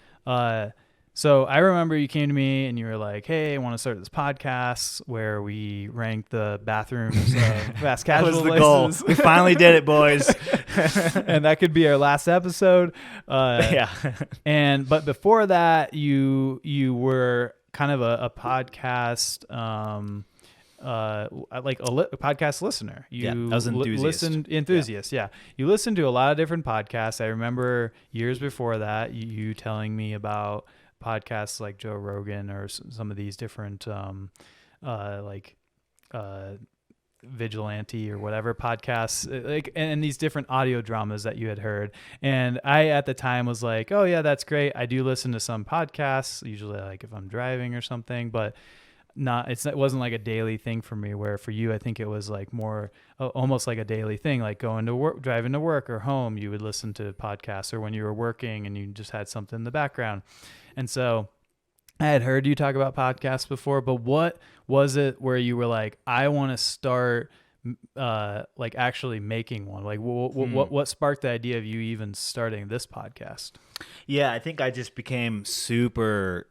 So I remember you came to me and you were like, "Hey, I want to start this podcast where we rank the bathrooms of fast casual That was the places." goal. We finally did it, boys. And that could be our last episode. Yeah. But before that, you were kind of a podcast, like a podcast listener. I was an enthusiast. Yeah. You listened to a lot of different podcasts. I remember years before that, you telling me about podcasts like Joe Rogan or some of these different, vigilante or whatever podcasts, and these different audio dramas that you had heard. And I at the time was like, oh yeah, that's great. I do listen to some podcasts, usually like if I'm driving or something, but it wasn't like a daily thing for me, where for you I think it was like more almost like a daily thing, like going to work, driving to work or home, you would listen to podcasts, or when you were working and you just had something in the background. And so I had heard you talk about podcasts before, but what was it where you were like, I want to start like actually making one? Like what sparked the idea of you even starting this podcast? Yeah, I think I just became super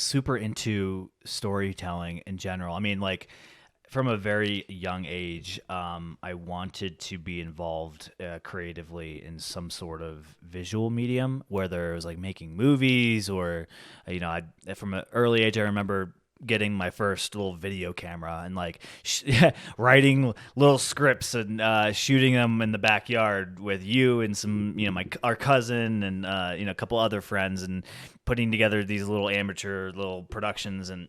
into storytelling in general. I mean, like from a very young age, I wanted to be involved creatively in some sort of visual medium, whether it was like making movies or, from an early age, I remember getting my first little video camera and like writing little scripts and shooting them in the backyard with you and some, our cousin and, a couple other friends, and putting together these little amateur little productions. And,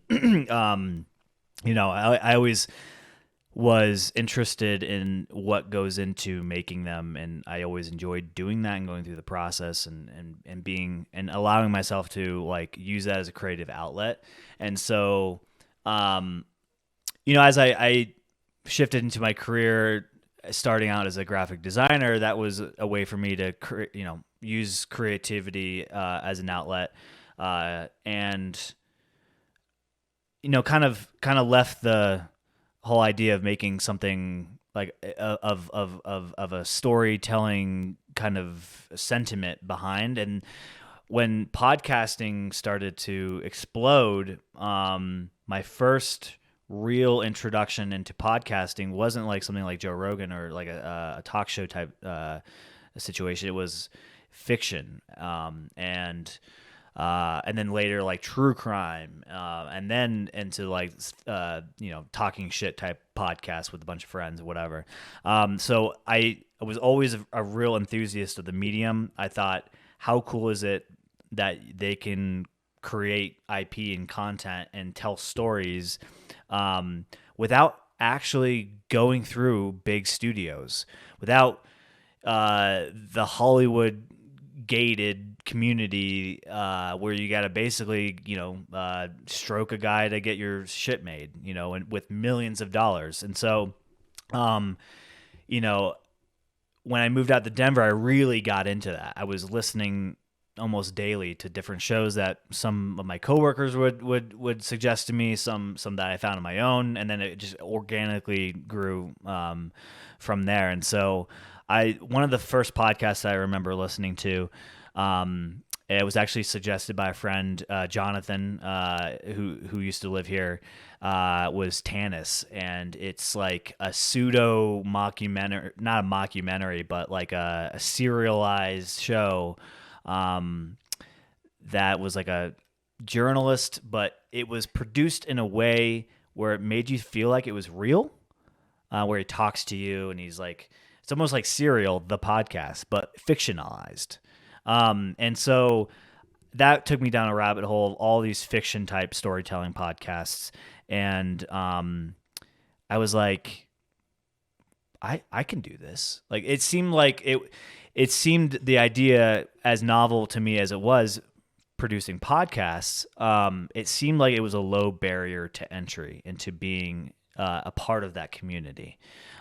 I always was interested in what goes into making them, and I always enjoyed doing that and going through the process and being and allowing myself to like use that as a creative outlet. And so, as I shifted into my career, starting out as a graphic designer, that was a way for me to use creativity as an outlet, and kind of left the whole idea of making something like of a storytelling kind of sentiment behind. And when podcasting started to explode, my first real introduction into podcasting wasn't like something like Joe Rogan or like a talk show type situation. It was fiction, and then later like true crime, and then into like talking shit type podcasts with a bunch of friends or whatever. So I was always a real enthusiast of the medium. I thought, how cool is it that they can create IP and content and tell stories without actually going through big studios, without the Hollywood gated community where you got to basically, stroke a guy to get your shit made, and with millions of dollars. And so, when I moved out to Denver, I really got into that. I was listening almost daily to different shows that some of my coworkers would suggest to me, some that I found on my own, and then it just organically grew from there. And so one of the first podcasts I remember listening to, it was actually suggested by a friend, Jonathan, who used to live here, was Tanis, and it's like a pseudo mockumentary, not a mockumentary, but like a serialized show that was like a journalist, but it was produced in a way where it made you feel like it was real, where he talks to you and he's like, it's almost like Serial, the podcast, but fictionalized. And so that took me down a rabbit hole of all these fiction type storytelling podcasts. And I was like, I can do this. Like, it seemed like it seemed the idea, as novel to me as it was producing podcasts, it seemed like it was a low barrier to entry into being a part of that community.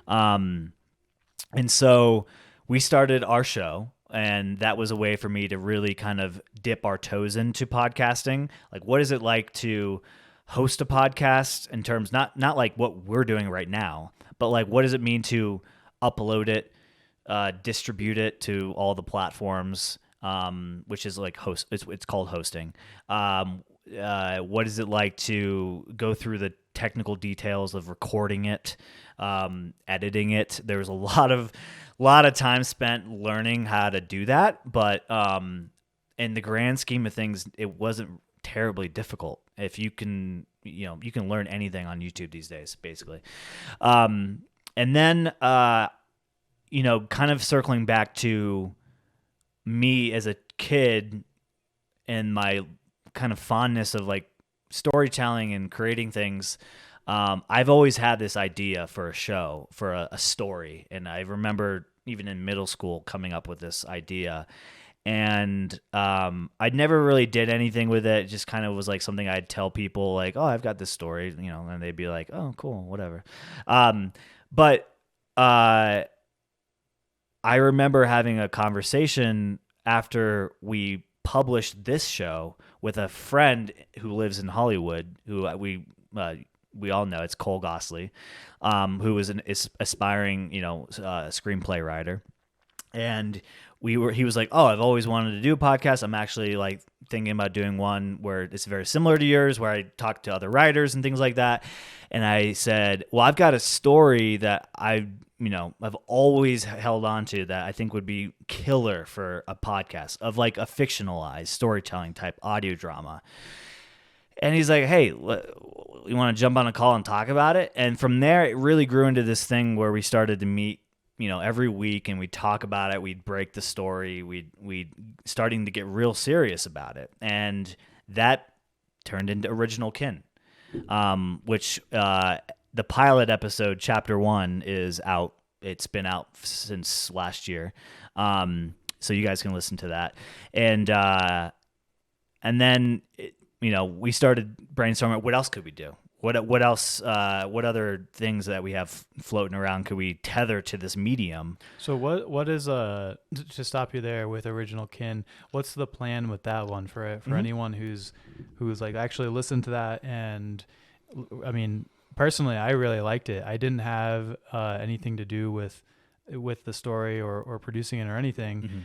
And so we started our show, and that was a way for me to really kind of dip our toes into podcasting. Like, what is it like to host a podcast in terms, not like what we're doing right now, but like, what does it mean to upload it, distribute it to all the platforms, which is like it's called hosting. What is it like to go through the technical details of recording it, editing it? There was a lot of time spent learning how to do that, but in the grand scheme of things, it wasn't terribly difficult. If you can, you can learn anything on YouTube these days, basically. And then, kind of circling back to me as a kid and my kind of fondness of like storytelling and creating things. I've always had this idea for a show, for a story. And I remember even in middle school coming up with this idea. And I never really did anything with it. It just kind of was like something I'd tell people like, oh, I've got this story, and they'd be like, oh, cool, whatever. But I remember having a conversation after we published this show with a friend who lives in Hollywood, who we all know. It's Cole Gosley, who is an aspiring, screenplay writer. And he was like, oh, I've always wanted to do a podcast. I'm actually like thinking about doing one where it's very similar to yours, where I talk to other writers and things like that. And I said, well, I've got a story that I've always held on to that I think would be killer for a podcast, of like a fictionalized storytelling type audio drama. And he's like, hey, you want to jump on a call and talk about it? And from there, it really grew into this thing where we started to meet, every week, and we'd talk about it. We'd break the story. We'd starting to get real serious about it. And that turned into Original Kin, which the pilot episode, chapter 1, is out. It's been out since last year. So you guys can listen to that. And then, we started brainstorming, what else could we do? What else? What other things that we have floating around could we tether to this medium? So what is to stop you there with Original Kin? What's the plan with that one for anyone who's like actually listened to that? And I mean, personally, I really liked it. I didn't have anything to do with the story or producing it or anything.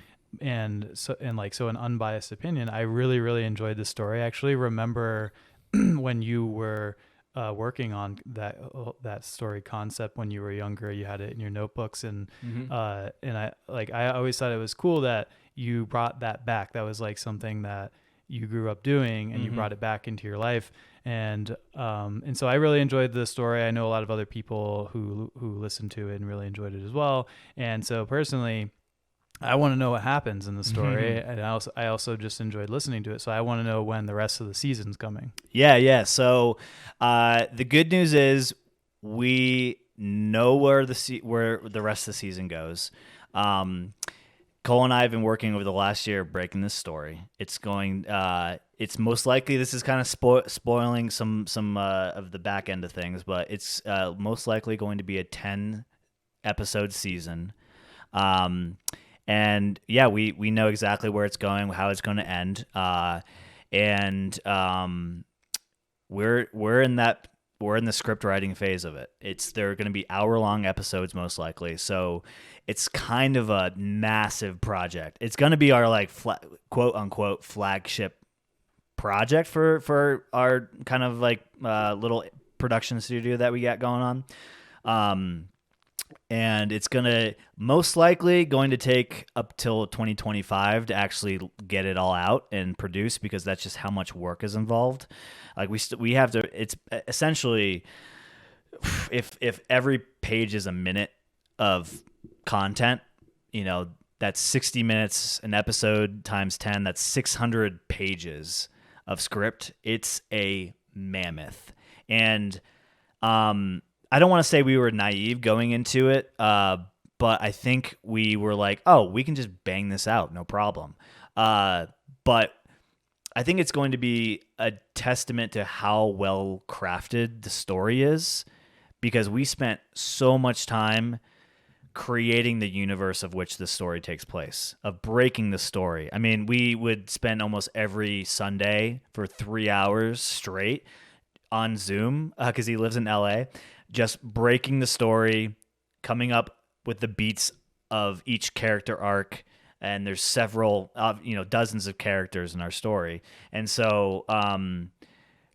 so an unbiased opinion, I really really enjoyed the story. I actually remember when you were working on that story concept when you were younger. You had it in your notebooks, Mm-hmm. I always thought it was cool that you brought that back. That was like something that you grew up doing, and you Mm-hmm. brought it back into your life. And so I really enjoyed the story. I know a lot of other people who listened to it and really enjoyed it as well. And so personally, I want to know what happens in the story, and I also just enjoyed listening to it. So I want to know when the rest of the season's coming. Yeah. So the good news is we know where the rest of the season goes. Um, Cole and I have been working over the last year breaking this story. It's going. It's most likely this is kind of spoiling some of the back end of things, but it's most likely going to be a 10 episode season. Um, and yeah, we know exactly where it's going, how it's going to end. And we're in that we're in the script writing phase of it. They're going to be hour-long episodes most likely. So it's kind of a massive project. It's going to be our like quote unquote flagship project for our kind of like little production studio that we got going on. Um, and it's gonna most likely going to take up till 2025 to actually get it all out and produce, because that's just how much work is involved. Like we have to. It's essentially, if every page is a minute of content, that's 60 minutes an episode times 10. That's 600 pages of script. It's a mammoth, and I don't want to say we were naive going into it, but I think we were like, oh, we can just bang this out, no problem. But I think it's going to be a testament to how well crafted the story is, because we spent so much time creating the universe of which the story takes place, of breaking the story. I mean, we would spend almost every Sunday for 3 hours straight on Zoom, because he lives in LA, just breaking the story, coming up with the beats of each character arc. And there's several, dozens of characters in our story. And so,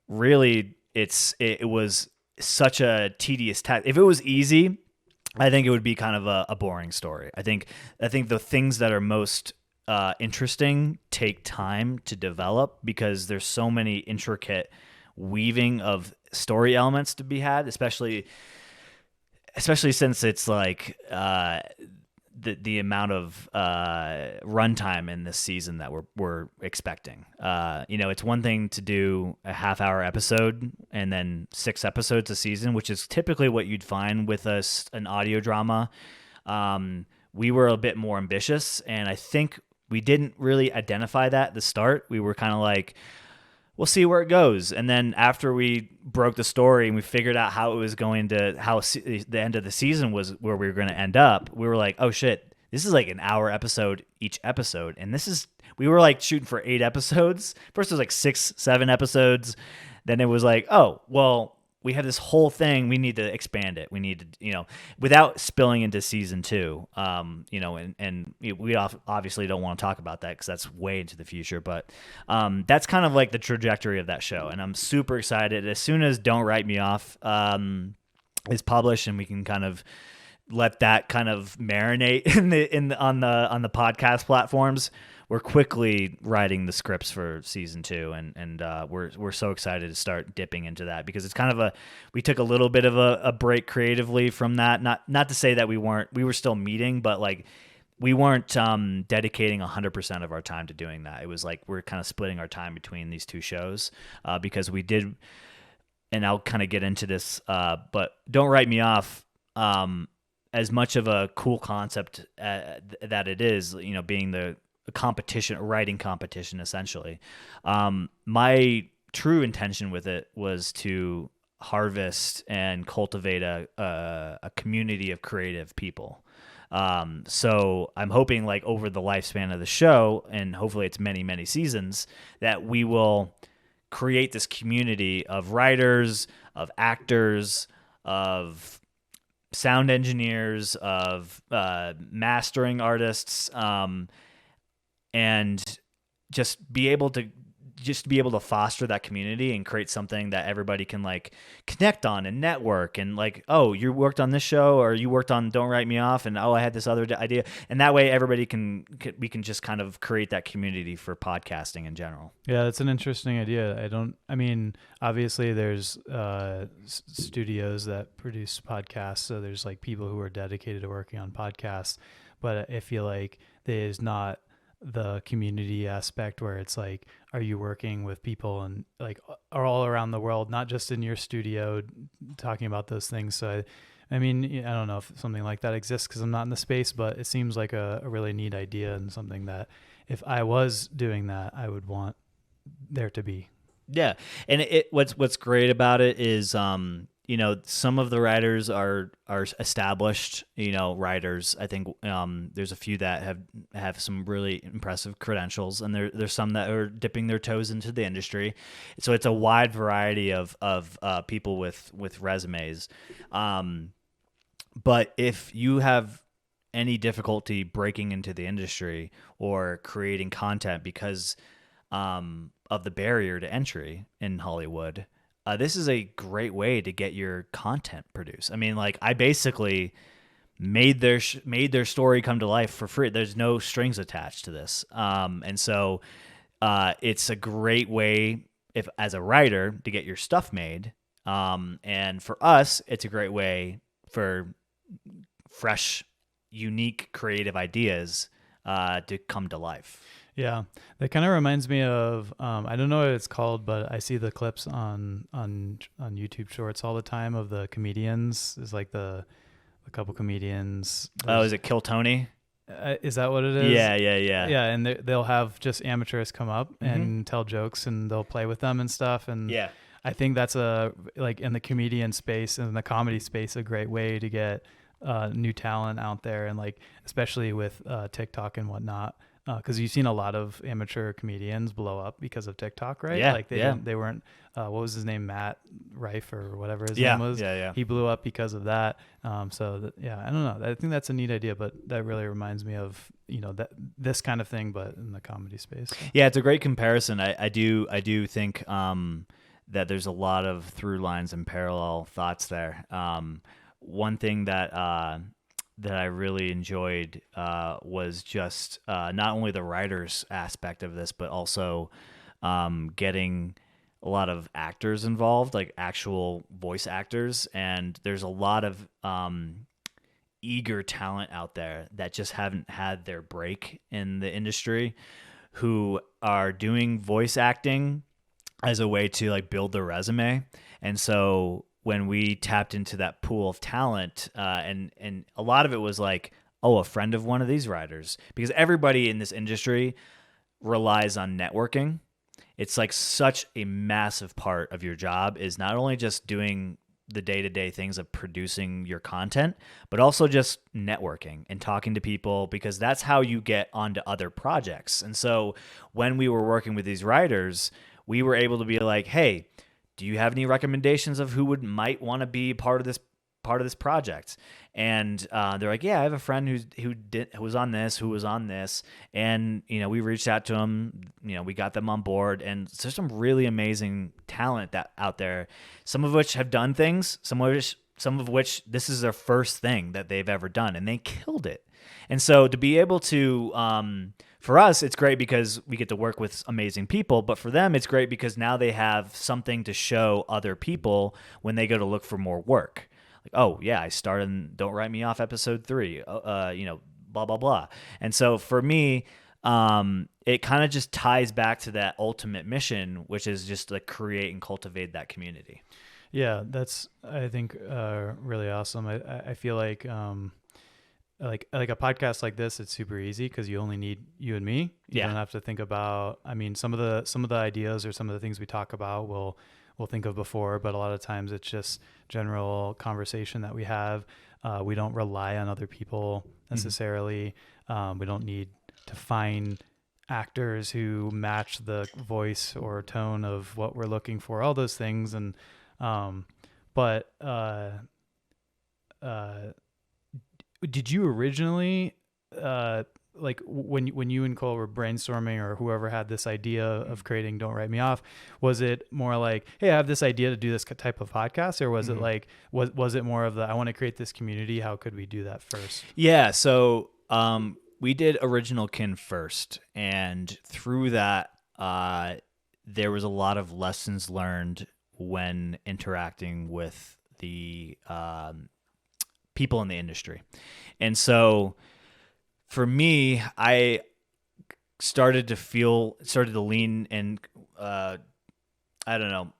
really, it was such a tedious task. If it was easy, I think it would be kind of a boring story. I think the things that are most interesting take time to develop, because there's so many intricate weaving of story elements to be had, especially since it's like the amount of runtime in this season that we're expecting. It's one thing to do a half-hour episode and then 6 episodes a season, which is typically what you'd find with an audio drama. We were a bit more ambitious, and I think we didn't really identify that at the start. We were kind of like, we'll see where it goes. And then after we broke the story and we figured out how the end of the season was, where we were going to end up, we were like, oh shit, this is like an hour episode each episode. And we were like shooting for 8 episodes. First it was like 6, 7 episodes. Then it was like, oh, well, we have this whole thing. We need to expand it. We need to, without spilling into season 2, and we obviously don't want to talk about that because that's way into the future. But that's kind of like the trajectory of that show. And I'm super excited. As soon as Don't Write Me Off is published and we can kind of let that kind of marinate on the podcast platforms, we're quickly writing the scripts for season 2, and we're so excited to start dipping into that, because it's kind of we took a little bit of a break creatively from that. Not to say that we were still meeting, but like we weren't dedicating 100% of our time to doing that. It was like we're kind of splitting our time between these 2 shows, because we did, and I'll kind of get into this, but Don't Write Me Off, as much of a cool concept that it is, being the competition, a writing competition, essentially. My true intention with it was to harvest and cultivate a community of creative people. So I'm hoping, like, over the lifespan of the show, and hopefully it's many, many seasons, that we will create this community of writers, of actors, of sound engineers, of mastering artists, and just be able to foster that community and create something that everybody can like connect on and network and like, oh, you worked on this show or you worked on Don't Write Me Off, and oh, I had this other idea, and that way everybody we can just kind of create that community for podcasting in general. Yeah, that's an interesting idea. I mean, obviously there's studios that produce podcasts, so there's like people who are dedicated to working on podcasts, but I feel like there's not the community aspect where it's like, are you working with people and like are all around the world, not just in your studio talking about those things. So I mean, I don't know if something like that exists because I'm not in the space, but it seems like a really neat idea and something that if I was doing that, I would want there to be. Yeah, and what's great about it is some of the writers are established writers. I think there's a few that have some really impressive credentials, and there's some that are dipping their toes into the industry. So it's a wide variety of people with resumes. But if you have any difficulty breaking into the industry or creating content because of the barrier to entry in Hollywood, this is a great way to get your content produced. I mean, like I basically made their story come to life for free. There's no strings attached to this, and so it's a great way if as a writer to get your stuff made. And for us, it's a great way for fresh, unique, creative ideas to come to life. Yeah, that kind of reminds me of I don't know what it's called, but I see the clips on YouTube Shorts all the time of the comedians. Is like the couple comedians. Oh, is it Kill Tony? Is that what it is? Yeah. Yeah, and they'll have just amateurs come up and tell jokes, and they'll play with them and stuff. And Yeah. I think that's like in the comedian space and the comedy space, a great way to get new talent out there, and like especially with TikTok and whatnot. Because you've seen a lot of amateur comedians blow up because of TikTok, right? Yeah, Like they weren't. What was his name? Matt Rife or whatever his Yeah, name was. yeah. He blew up because of that. I don't know. I think that's a neat idea, but that really reminds me of that this kind of thing, but in the comedy space. So. Yeah, it's a great comparison. I do think that there's a lot of through lines and parallel thoughts there. One thing that I really enjoyed was just not only the writers aspect of this, but also getting a lot of actors involved, like actual voice actors. And there's a lot of eager talent out there that just haven't had their break in the industry, who are doing voice acting as a way to like build their resume. And so when we tapped into that pool of talent, and a lot of it was like, oh, a friend of one of these writers, because everybody in this industry relies on networking. It's like such a massive part of your job is not only just doing the day-to-day things of producing your content, but also just networking and talking to people, because that's how you get onto other projects. And so when we were working with these writers, we were able to be like, hey, do you have any recommendations of who might want to be part of this project? And they're like, yeah, I have a friend who was on this, and we reached out to them, we got them on board, and there's some really amazing talent that out there, some of which have done things, some of which this is their first thing that they've ever done, and they killed it. And so to be able to for us, it's great because we get to work with amazing people, but for them, it's great because now they have something to show other people when they go to look for more work. Like, oh yeah, I started in Don't Write Me Off episode 3, blah, blah, blah. And so for me, it kind of just ties back to that ultimate mission, which is just to create and cultivate that community. Yeah, that's, I think, really awesome. I feel like a podcast like this, it's super easy because you only need you and me. You don't have to think about, I mean, some of the ideas or some of the things we talk about we'll think of before, but a lot of times it's just general conversation that we have. We don't rely on other people necessarily. We don't need to find actors who match the voice or tone of what we're looking for, all those things. And but did you originally like when you and Cole were brainstorming, or whoever had this idea of creating Don't Write Me Off, was it more like, hey, I have this idea to do this type of podcast, or was it like, was it more of the, I want to create this community, how could we do that first? Yeah, so we did Original Kin first, and through that, there was a lot of lessons learned when interacting with the people in the industry. And so for me, I started to lean and I don't know,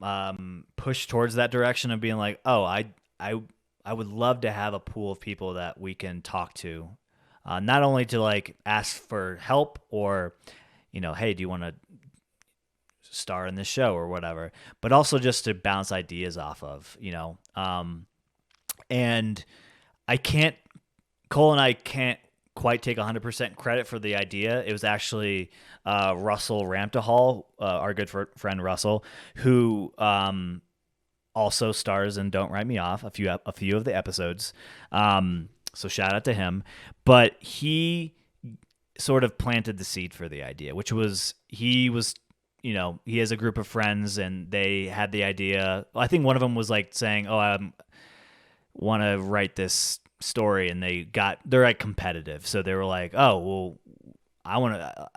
push towards that direction of being like, oh, I would love to have a pool of people that we can talk to, not only to like ask for help or, hey, do you want to star in this show or whatever, but also just to bounce ideas off of, and Cole and I can't quite take 100% credit for the idea. It was actually Russell Ramtahall, our good friend Russell, who also stars in Don't Write Me Off, a few of the episodes. So shout out to him. But he sort of planted the seed for the idea, which was he has a group of friends and they had the idea. I think one of them was like saying, "Oh, I want to write this story," and they're like competitive, so they were like, "Oh, well,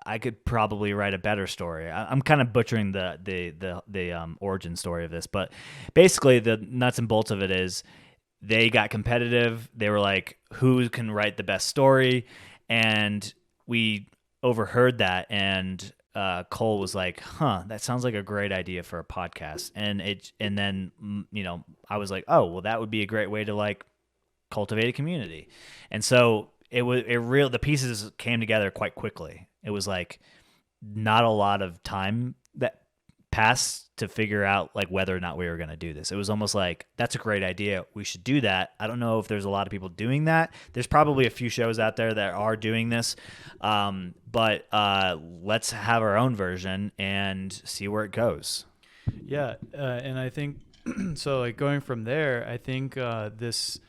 I could probably write a better story." I'm kind of butchering the origin story of this, but basically the nuts and bolts of it is they got competitive. They were like, "Who can write the best story?" And we overheard that, and Cole was like, "Huh, that sounds like a great idea for a podcast." And then I was like, "Oh, well, that would be a great way to like cultivate a community." And so the pieces came together quite quickly. It was like not a lot of time that passed to figure out like whether or not we were going to do this. It was almost like, that's a great idea, we should do that. I don't know if there's a lot of people doing that. There's probably a few shows out there that are doing this, but let's have our own version and see where it goes. Yeah, and I think so. Like going from there, I think this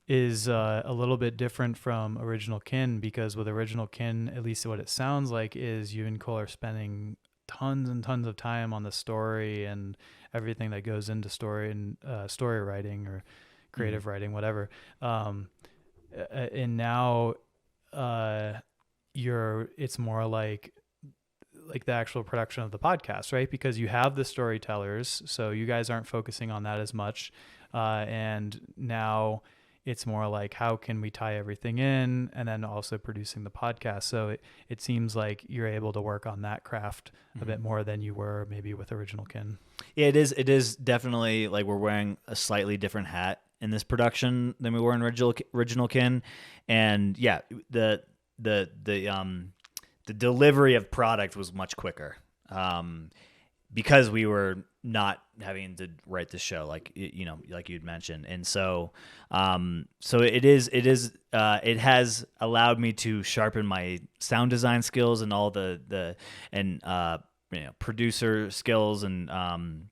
is a little bit different from Original Kin, because with Original Kin, at least what it sounds like, is you and Cole are spending tons and tons of time on the story and everything that goes into story and story writing or creative writing, whatever. And now it's more like the actual production of the podcast, right? Because you have the storytellers, so you guys aren't focusing on that as much. And now it's more like, how can we tie everything in, and then also producing the podcast. So it seems like you're able to work on that craft a bit more than you were maybe with Original Kin. Yeah, it is definitely like we're wearing a slightly different hat in this production than we were in Original Kin. And yeah, the delivery of product was much quicker. Because we were not having to write the show, like you'd mentioned, and so it has allowed me to sharpen my sound design skills and all the producer skills, and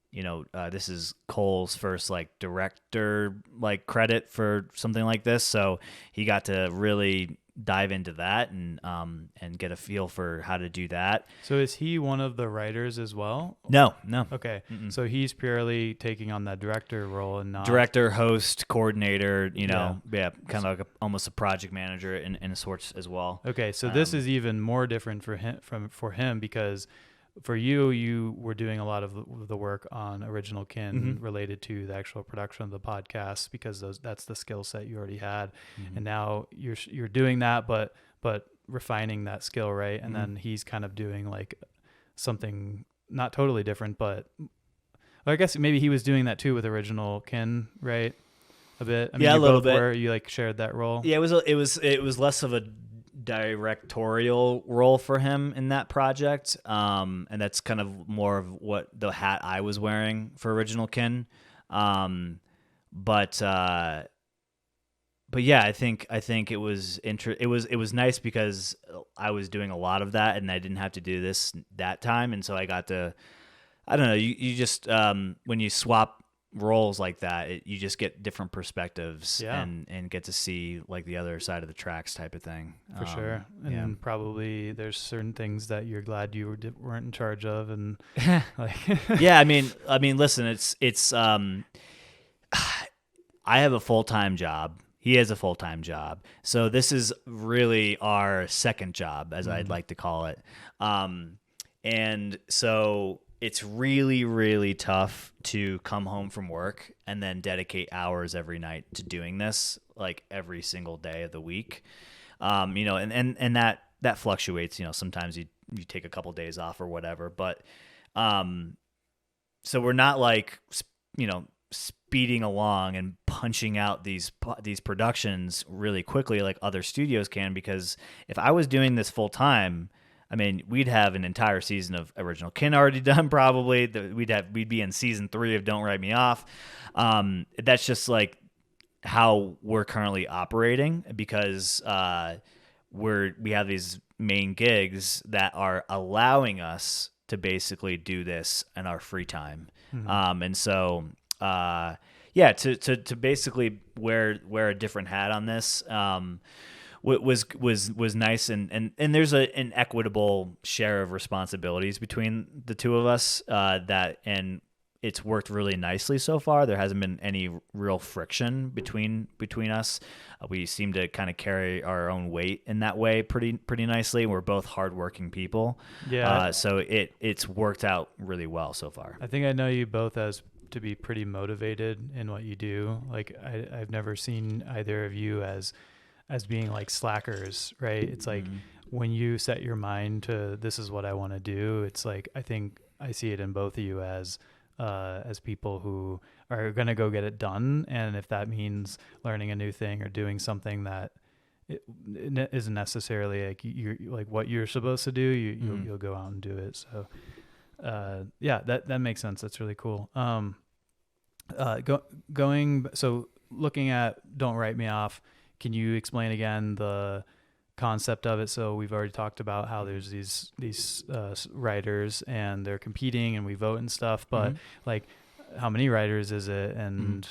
this is Cole's first like director like credit for something like this, so he got to really dive into that and get a feel for how to do that. So is he one of the writers as well? No. Okay. Mm-mm. So he's purely taking on that director role and not director, host, coordinator, kind of like almost a project manager in a sorts as well. Okay. So this is even more different for him because for you were doing a lot of the work on Original Kin related to the actual production of the podcast, because that's the skill set you already had, and now you're doing that, but refining that skill, right? And then he's kind of doing like something not totally different, but I guess maybe he was doing that too with Original Kin, right? A bit. I mean, yeah, a little bit. Where you like shared that role. Yeah, it was less of a directorial role for him in that project, and that's kind of more of what the hat I was wearing for Original Kin, but yeah, I think it was it was nice because I was doing a lot of that and I didn't have to do this that time, and so I got to, I don't know, you just when you swap roles like that, you just get different perspectives Yeah. and get to see like the other side of the tracks type of thing. For sure. And probably there's certain things that you're glad you weren't in charge of, and like Yeah, I mean, listen, it's I have a full-time job. He has a full-time job. So this is really our second job, as I'd like to call it. And so it's really, really tough to come home from work and then dedicate hours every night to doing this, like every single day of the week. And that fluctuates. Sometimes you take a couple days off or whatever, but so we're not like speeding along and punching out these productions really quickly like other studios can, because if I was doing this full time, I mean, we'd have an entire season of Original Kin already done probably. We'd be in season 3 of Don't Write Me Off. That's just like how we're currently operating, because we have these main gigs that are allowing us to basically do this in our free time. And so to basically wear a different hat on this was nice, and there's an equitable share of responsibilities between the two of us, and it's worked really nicely so far. There hasn't been any real friction between us. We seem to kind of carry our own weight in that way pretty nicely. We're both hardworking people. Yeah. So it's worked out really well so far. I think I know you both as to be pretty motivated in what you do. Like I've never seen either of you as being like slackers, right? It's like when you set your mind to this is what I want to do, it's like I think I see it in both of you as people who are going to go get it done. And if that means learning a new thing or doing something that it isn't necessarily like you're like what you're supposed to do, you'll go out and do it. So that makes sense. That's really cool. So looking at Don't Write Me Off, can you explain again the concept of it? So we've already talked about how there's these writers and they're competing and we vote and stuff, but like how many writers is it, and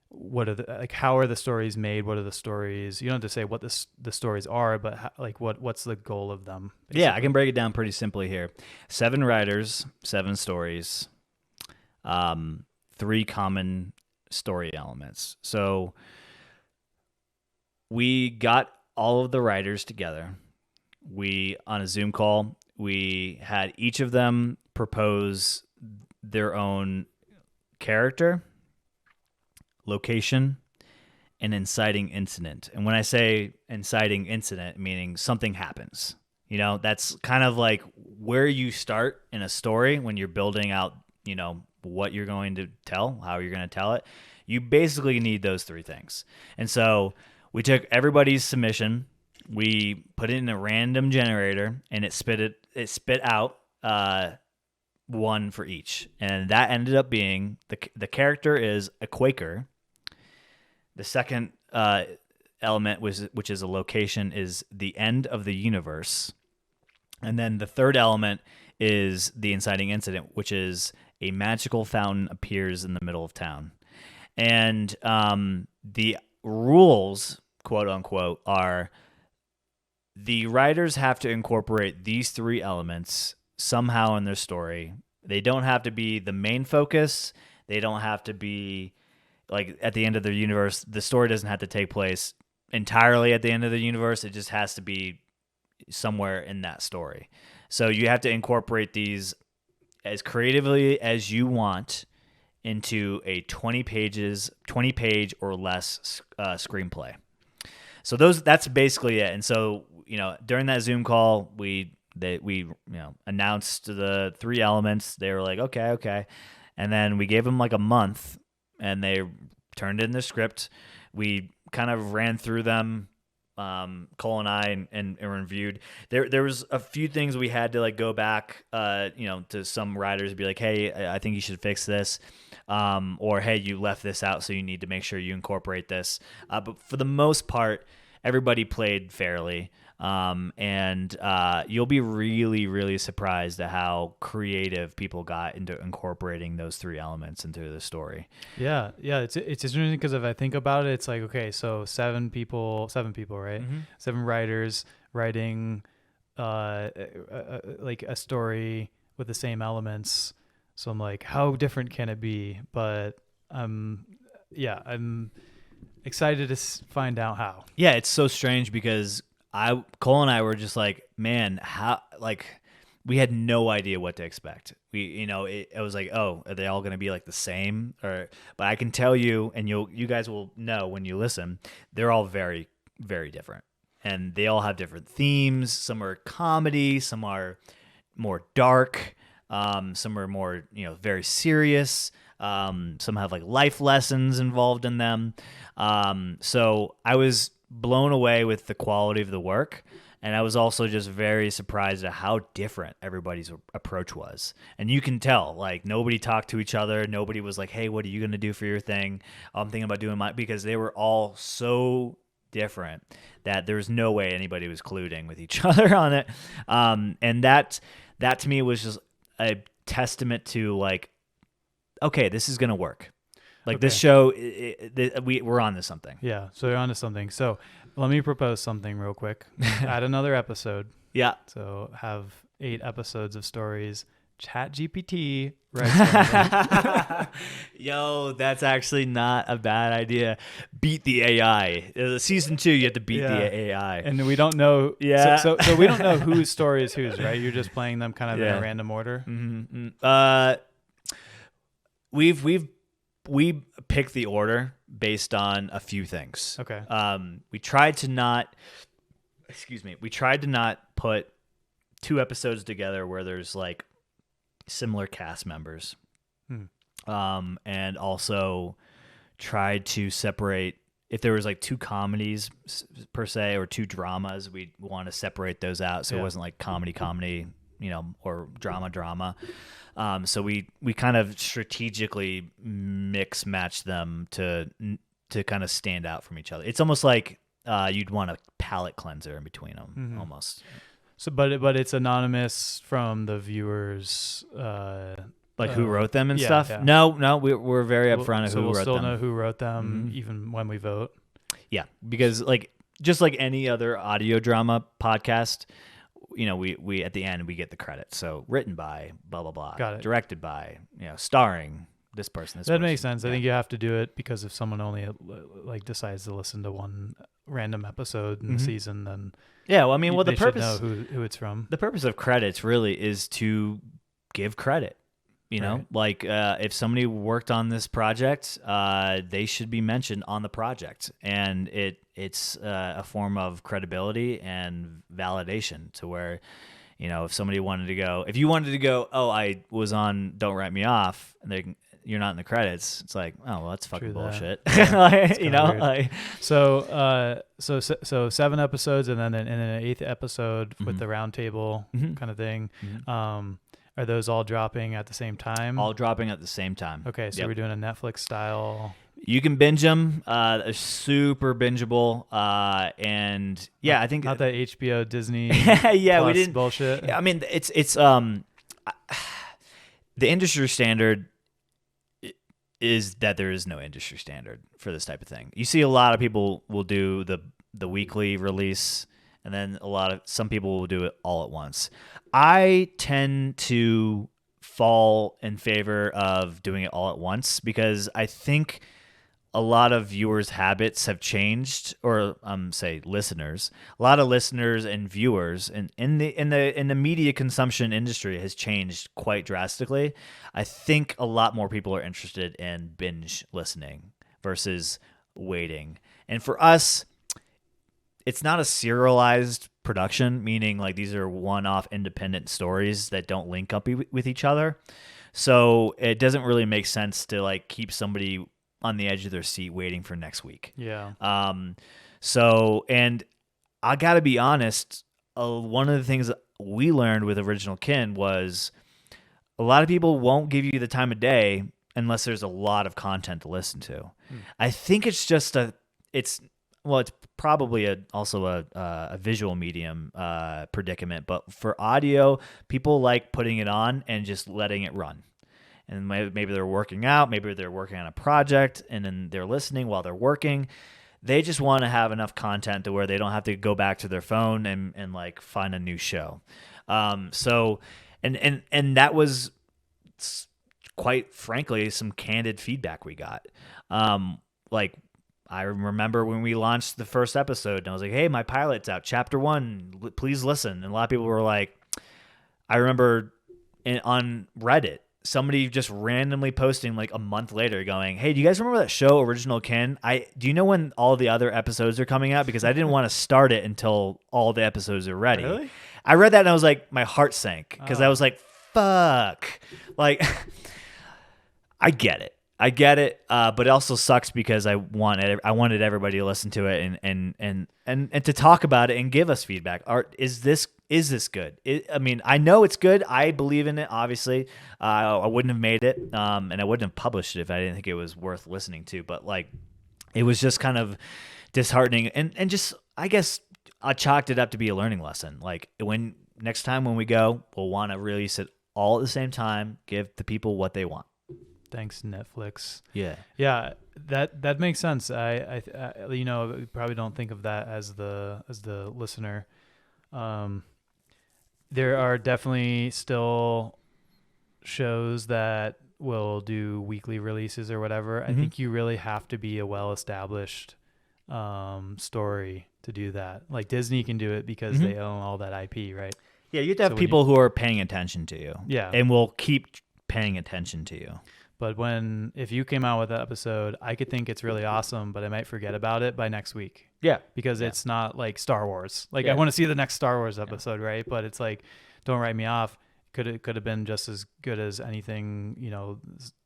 what are how are the stories made? What are the stories? You don't have to say what the stories are, but what's the goal of them? Basically? Yeah, I can break it down pretty simply here. 7 writers, 7 stories, 3 common story elements. So we got all of the writers together. On a Zoom call, we had each of them propose their own character, location, and inciting incident. And when I say inciting incident, meaning something happens. That's kind of like where you start in a story when you're building out, what you're going to tell, how you're going to tell it. You basically need those 3 things. And so we took everybody's submission, we put it in a random generator, and it spit out one for each. And that ended up being the character is a Quaker. The second element which is a location, is the end of the universe. And then the third element is the inciting incident, which is a magical fountain appears in the middle of town. And the rules, quote unquote, are the writers have to incorporate these 3 elements somehow in their story. They don't have to be the main focus. They don't have to be like at the end of the universe. The story doesn't have to take place entirely at the end of the universe. It just has to be somewhere in that story. So you have to incorporate these as creatively as you want into a 20 page or less screenplay. So that's basically it. And so, during that Zoom call, we announced the 3 elements. They were like, okay. And then we gave them like a month, and they turned in the script. We kind of ran through them, Cole and I, and reviewed. There was a few things we had to like go back, to some writers and be like, hey, I think you should fix this. Or, hey, you left this out, so you need to make sure you incorporate this. But for the most part, everybody played fairly. And you'll be really, really surprised at how creative people got into incorporating those three elements into the story. Yeah, it's interesting because if I think about it, it's like, okay, so seven people, right? Mm-hmm. 7 writers writing like a story with the same elements. So I'm like, how different can it be? But I'm excited to find out how. Yeah, it's so strange because Cole and I were just like, man, how, like, we had no idea what to expect. It was like, oh, are they all going to be like the same? But I can tell you, and you guys will know when you listen, they're all very, very different, and they all have different themes. Some are comedy, some are more dark, some are more, very serious. Some have like life lessons involved in them. So I was blown away with the quality of the work. And I was also just very surprised at how different everybody's approach was. And you can tell, like, nobody talked to each other. Nobody was like, hey, what are you going to do for your thing? I'm thinking about doing mine, because they were all so different that there was no way anybody was colluding with each other on it. And that to me was just a testament to, like, okay, this is going to work. Like, this show, we're on to something. Yeah, so you're on to something. So let me propose something real quick. Add another episode. Yeah. So have 8 episodes of stories. ChatGPT writes. Yo, that's actually not a bad idea. Beat the AI. Season 2, you have to beat the AI. And we don't know. Yeah. So we don't know whose story is whose, right? You're just playing them kind of in a random order. Mm-hmm. We picked the order based on a few things. Okay. We tried to not put 2 episodes together where there's like similar cast members. And also tried to separate, if there was like 2 comedies per se or 2 dramas, we'd want to separate those out so it wasn't like comedy, or drama. So we kind of strategically mix match them to kind of stand out from each other. It's almost like you'd want a palate cleanser in between them, almost. So, but it's anonymous from the viewers. Like who wrote them and stuff? Yeah. No, we're very upfront of who wrote them. So we'll still know who wrote them even when we vote. Yeah, because just like any other audio drama podcast, we at the end we get the credit. So written by blah blah blah, got it. Directed by, starring this person. That makes sense. I think you have to do it because if someone only like decides to listen to one random episode in the season, then the purpose, should know who it's from. The purpose of credits really is to give credit. If somebody worked on this project, they should be mentioned on the project, and it's a form of credibility and validation to where, if somebody if you wanted to go, oh, I was on Don't Write Me Off, and you're not in the credits, it's like, oh, well, that's fucking bullshit. Yeah, so 7 episodes, and then an 8th episode with the round table kind of thing. Are those all dropping at the same time? All dropping at the same time. Okay, so we're doing a Netflix style. You can binge them. They're super bingeable. And yeah, I think not that HBO Disney. We didn't bullshit. I mean, it's the industry standard is that there is no industry standard for this type of thing. You see, a lot of people will do the weekly release, and then some people will do it all at once. I tend to fall in favor of doing it all at once because I think a lot of viewers' habits have changed, or say listeners. A lot of listeners and viewers in the media consumption industry has changed quite drastically. I think a lot more people are interested in binge listening versus waiting. And for us, it's not a serialized production, meaning like these are one-off independent stories that don't link up with each other. So it doesn't really make sense to like keep somebody on the edge of their seat waiting for next week. Yeah. And I got to be honest, one of the things that we learned with Original Kin was a lot of people won't give you the time of day unless there's a lot of content to listen to. I think it's just it's probably also a visual medium predicament, but for audio, people like putting it on and just letting it run. And maybe they're working out, maybe they're working on a project, and then they're listening while they're working. They just want to have enough content to where they don't have to go back to their phone and like find a new show. So that was quite frankly some candid feedback we got. Like I remember when we launched the first episode, and I was like, "Hey, my pilot's out, chapter 1. Please listen." And a lot of people were like, I remember on Reddit, somebody just randomly posting like a month later going, "Hey, do you guys remember that show Original Kin? Do you know when all the other episodes are coming out? Because I didn't want to start it until all the episodes are ready." Really? I read that and I was like, my heart sank because I was like, fuck. Like, I get it. But it also sucks because I wanted everybody to listen to it and to talk about it and give us feedback. Is this good? I mean, I know it's good. I believe in it. Obviously, I wouldn't have made it, and I wouldn't have published it if I didn't think it was worth listening to. But like, it was just kind of disheartening, and just I guess I chalked it up to be a learning lesson. Like next time when we go, we'll want to release it all at the same time. Give the people what they want. Thanks, Netflix. Yeah. That makes sense. I probably don't think of that as the listener. There are definitely still shows that will do weekly releases or whatever. I think you really have to be a well-established story to do that. Like Disney can do it because they own all that IP, right? Yeah, you have to have people who are paying attention to you. Yeah. And will keep paying attention to you. But if you came out with an episode, I could think it's really awesome, but I might forget about it by next week. Yeah. Because it's not like Star Wars. Like I want to see the next Star Wars episode, right? But it's like, don't write me off. Could have been just as good as anything,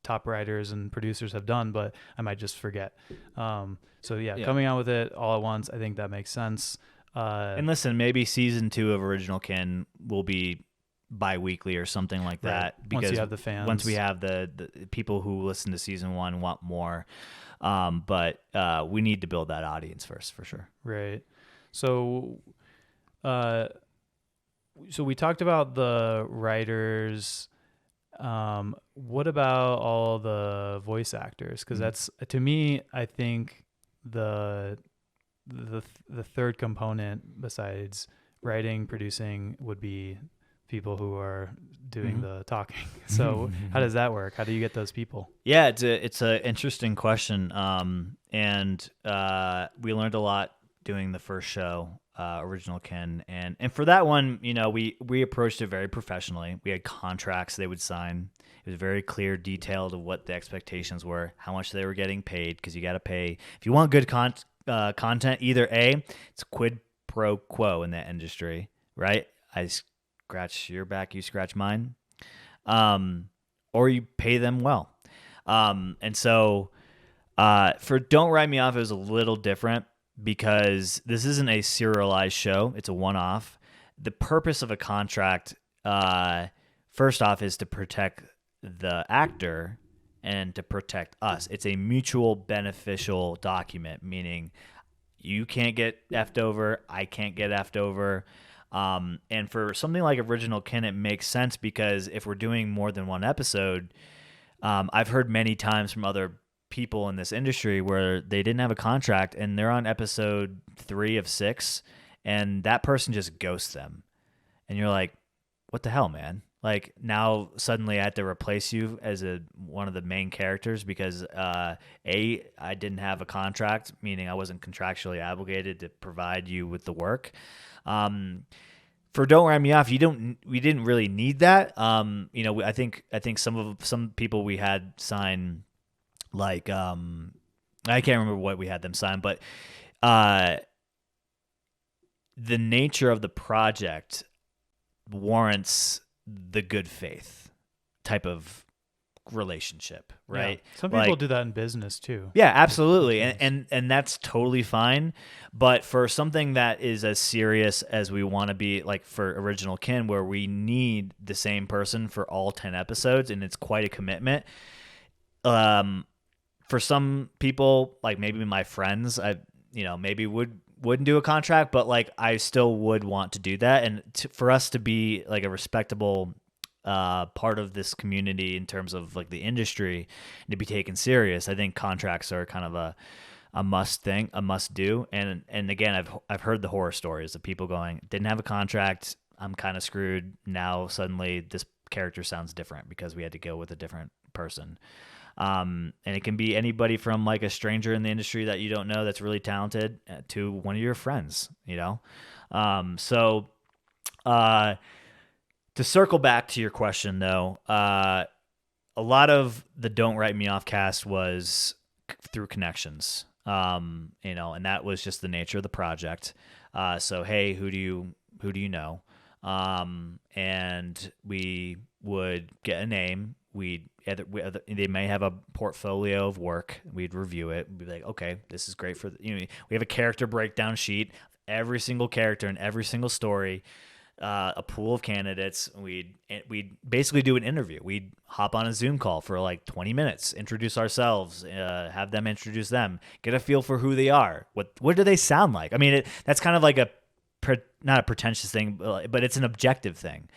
top writers and producers have done, but I might just forget. Coming out with it all at once, I think that makes sense. And listen, maybe season 2 of Original Kin will be bi-weekly or something like that. Right. Because once you have the fans. Once we have the people who listen to season 1 want more. But we need to build that audience first, for sure. Right. So we talked about the writers. What about all the voice actors? Because that's, to me, I think the third component besides writing, producing would be people who are doing the talking. So how does that work? How do you get those people? Yeah, it's a interesting question. And we learned a lot doing the first show, Original Kin, and for that one, we approached it very professionally. We had contracts they would sign. It was very clear, detailed of what the expectations were, how much they were getting paid, because you got to pay if you want good content. Either it's quid pro quo in that industry, right? I scratch your back, you scratch mine, or you pay them well. And so for Don't Write Me Off, it was a little different because this isn't a serialized show. It's a one-off. The purpose of a contract, first off, is to protect the actor and to protect us. It's a mutual beneficial document, meaning you can't get effed over, I can't get effed over. And for something like Original Kin, it makes sense because if we're doing more than one episode, I've heard many times from other people in this industry where they didn't have a contract and they're on episode 3 of 6 and that person just ghosts them. And you're like, what the hell, man? Like now suddenly I have to replace you as one of the main characters because I didn't have a contract, meaning I wasn't contractually obligated to provide you with the work. For Don't Write Me Off, we didn't really need that. I think some people we had sign like I can't remember what we had them sign, but the nature of the project warrants the good faith type of relationship, right? Yeah. Some people do that in business too. Yeah, absolutely. And that's totally fine. But for something that is as serious as we want to be, like for Original Kin, where we need the same person for all 10 episodes and it's quite a commitment. For some people, like maybe my friends, maybe would wouldn't do a contract, but like I still would want to do that, and for us to be like a respectable part of this community in terms of like the industry and to be taken serious, I think contracts are kind of a must thing, a must do. And again, I've heard the horror stories of people going, didn't have a contract, I'm kind of screwed. Now suddenly this character sounds different because we had to go with a different person. And it can be anybody from like a stranger in the industry that you don't know that's really talented to one of your friends, you know? So to circle back to your question though, a lot of the Don't Write Me Off cast was through connections, you know, and that was just the nature of the project. So, hey, who do you know? And we would get a name. They may have a portfolio of work. We'd review it. We'd be like, okay, this is great for we have a character breakdown sheet, every single character and every single story, a pool of candidates. We'd basically do an interview. We'd hop on a Zoom call for like 20 minutes, introduce ourselves, have them introduce them, get a feel for who they are. What do they sound like? I mean, that's kind of like not a pretentious thing, but it's an objective thing.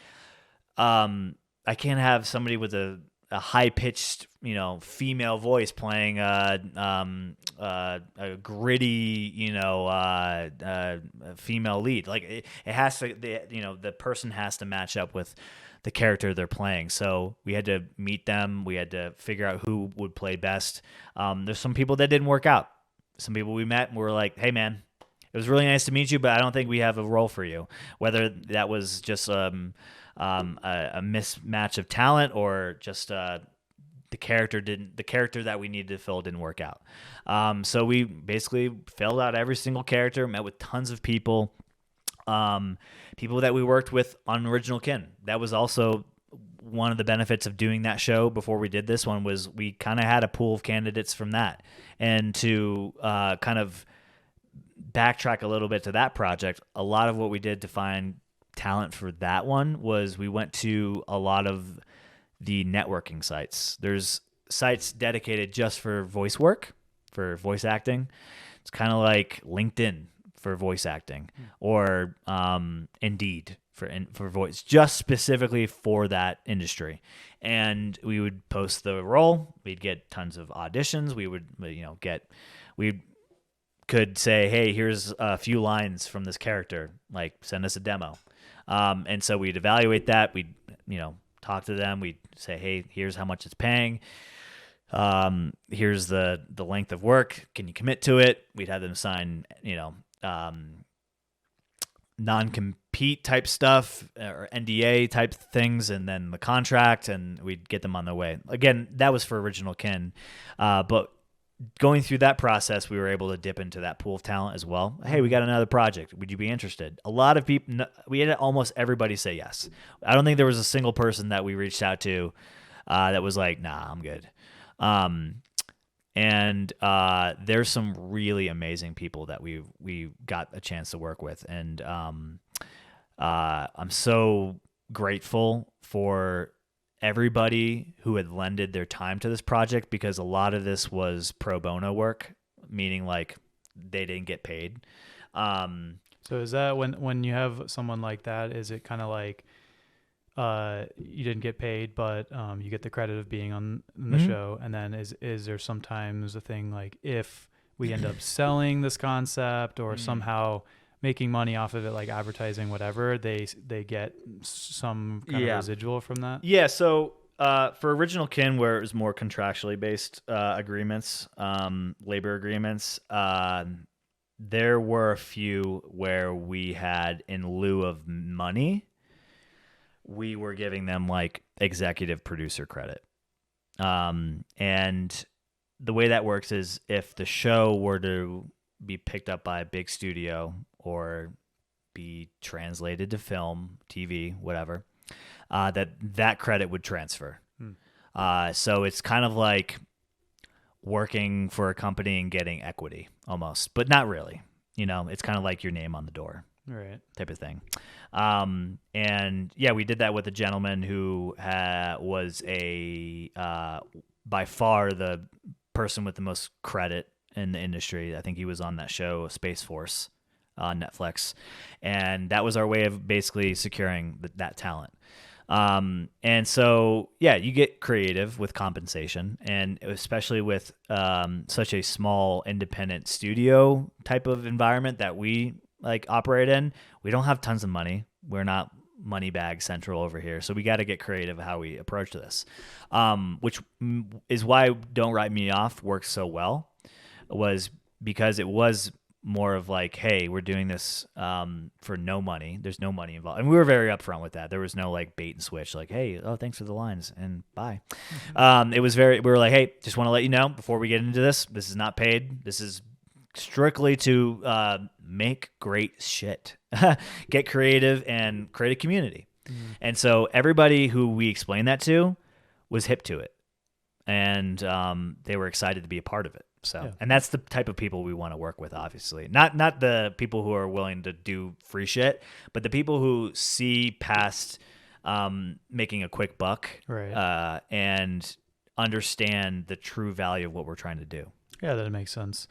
I can't have somebody with a high pitched, female voice playing a gritty, female lead. Like it has to, the person has to match up with the character they're playing. So we had to meet them. We had to figure out who would play best. There's some people that didn't work out. Some people we met and were like, hey man, it was really nice to meet you, but I don't think we have a role for you. Whether that was just a mismatch of talent or just the character that we needed to fill didn't work out. So we basically filled out every single character, met with tons of people, people that we worked with on Original Kin. That was also one of the benefits of doing that show before we did this one, was we kind of had a pool of candidates from that. And to kind of backtrack a little bit to that project, a lot of what we did to find talent for that one was we went to a lot of the networking sites. There's sites dedicated just for voice work, for voice acting. It's kind of like LinkedIn for voice acting, or Indeed for voice, just specifically for that industry. And we would post the role. We'd get tons of auditions. We would, we could say, hey, here's a few lines from this character, like send us a demo. And so we'd evaluate that. We'd, talk to them. We'd say, hey, here's how much it's paying. Here's the length of work. Can you commit to it? We'd have them sign, non-compete type stuff or NDA type things, and then the contract, and we'd get them on their way. Again, that was for Original Kin. But going through that process, we were able to dip into that pool of talent as well. Hey, we got another project. Would you be interested? A lot of people, we had almost everybody say yes. I don't think there was a single person that we reached out to that was like, nah, I'm good. And there's some really amazing people that we got a chance to work with. And I'm so grateful for everybody who had lended their time to this project, because a lot of this was pro bono work, meaning like they didn't get paid. So is that when you have someone like that, is it kind of like you didn't get paid, but you get the credit of being on the show? And then is there sometimes a thing like, if we end up selling this concept or somehow making money off of it, like advertising, whatever, they get some kind of residual from that? Yeah. So for Original Kin, where it was more contractually based agreements, labor agreements, there were a few where we had, in lieu of money, we were giving them like executive producer credit. And the way that works is, if the show were to be picked up by a big studio or be translated to film, TV, whatever, that credit would transfer. So it's kind of like working for a company and getting equity almost, but not really. It's kind of like your name on the door. Right. Type of thing. And yeah, we did that with a gentleman who was by far the person with the most credit in the industry. I think he was on that show, Space Force. on Netflix, and that was our way of basically securing that talent. And so, yeah, you get creative with compensation, and especially with such a small independent studio type of environment that we like operate in. We don't have tons of money. We're not money bag central over here, so we got to get creative how we approach this, which is why Don't Write Me Off works so well, was because it was more of like, hey, we're doing this for no money. There's no money involved. And we were very upfront with that. There was no like bait and switch, like, hey, oh, thanks for the lines and bye. It was we were like, hey, just want to let you know before we get into this is not paid. This is strictly to make great shit, get creative and create a community. And so everybody who we explained that to was hip to it. And they were excited to be a part of it. So, yeah. And that's the type of people we want to work with, obviously. Not the people who are willing to do free shit, but the people who see past making a quick buck, right. And understand the true value of what we're trying to do. Yeah, that makes sense.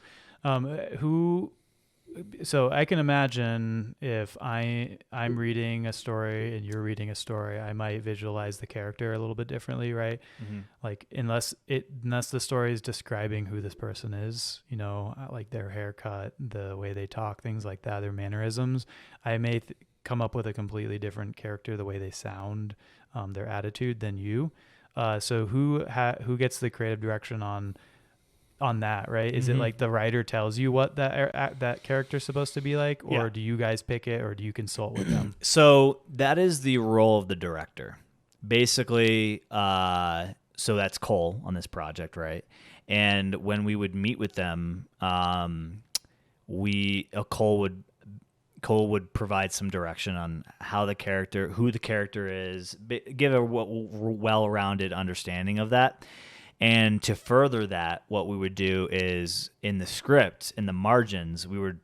So I can imagine if I'm reading a story and you're reading a story, I might visualize the character a little bit differently, right? Mm-hmm. Like unless the story is describing who this person is, like their haircut, the way they talk, things like that, their mannerisms, I may come up with a completely different character, the way they sound, their attitude than you. So who gets the creative direction on that, right? Is it like the writer tells you what that character's supposed to be like, or do you guys pick it, or do you consult with them? So that is the role of the director. Basically, so that's Cole on this project, right? And when we would meet with them, Cole would provide some direction on who the character is, give a well-rounded understanding of that. And to further that, what we would do is in the script, in the margins, we would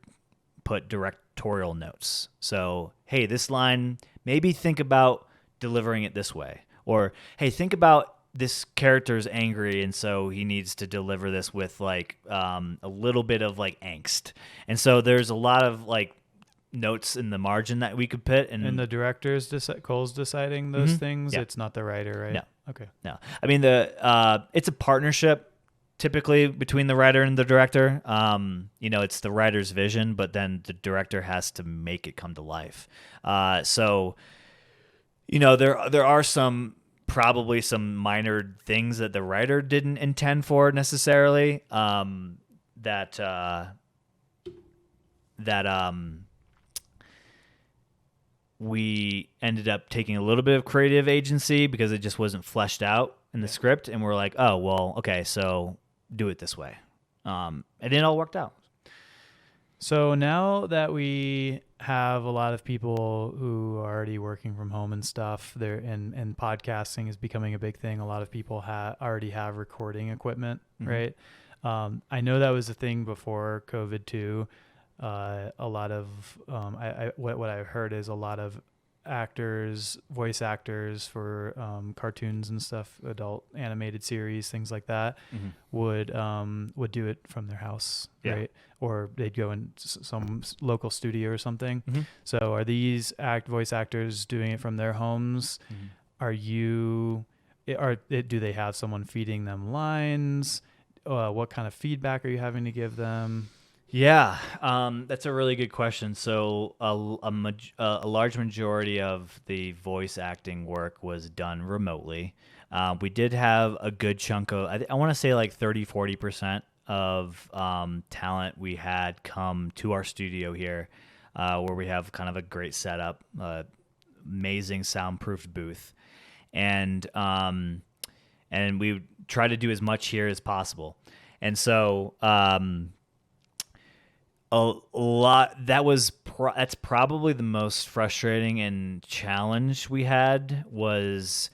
put directorial notes. So, hey, this line, maybe think about delivering it this way. Or, hey, think about this character's angry, and so he needs to deliver this with like a little bit of like angst. And so there's a lot of like notes in the margin that we could put. And the director's Cole's deciding those things? Yeah. It's not the writer, right? No. Okay. No. I mean, it's a partnership typically between the writer and the director. It's the writer's vision, but then the director has to make it come to life. So, there are probably some minor things that the writer didn't intend for necessarily, that we ended up taking a little bit of creative agency because it just wasn't fleshed out in the script. And we're like, oh, well, okay, so do it this way. And it all worked out. So now that we have a lot of people who are already working from home and stuff, and podcasting is becoming a big thing. A lot of people already have recording equipment, right? I know that was a thing before COVID too. A lot of what I've heard is a lot of voice actors for cartoons and stuff, adult animated series, things like that, would do it from their house, right? Or they'd go in some local studio or something. So are these voice actors doing it from their homes? Do they have someone feeding them lines? What kind of feedback are you having to give them? Yeah, that's a really good question. So a large majority of the voice acting work was done remotely. We did have a good chunk of, I want to say like 30-40% of talent we had come to our studio here, where we have kind of a great setup, amazing soundproof booth. And we try to do as much here as possible. And so, a lot that's probably the most frustrating and challenge we had was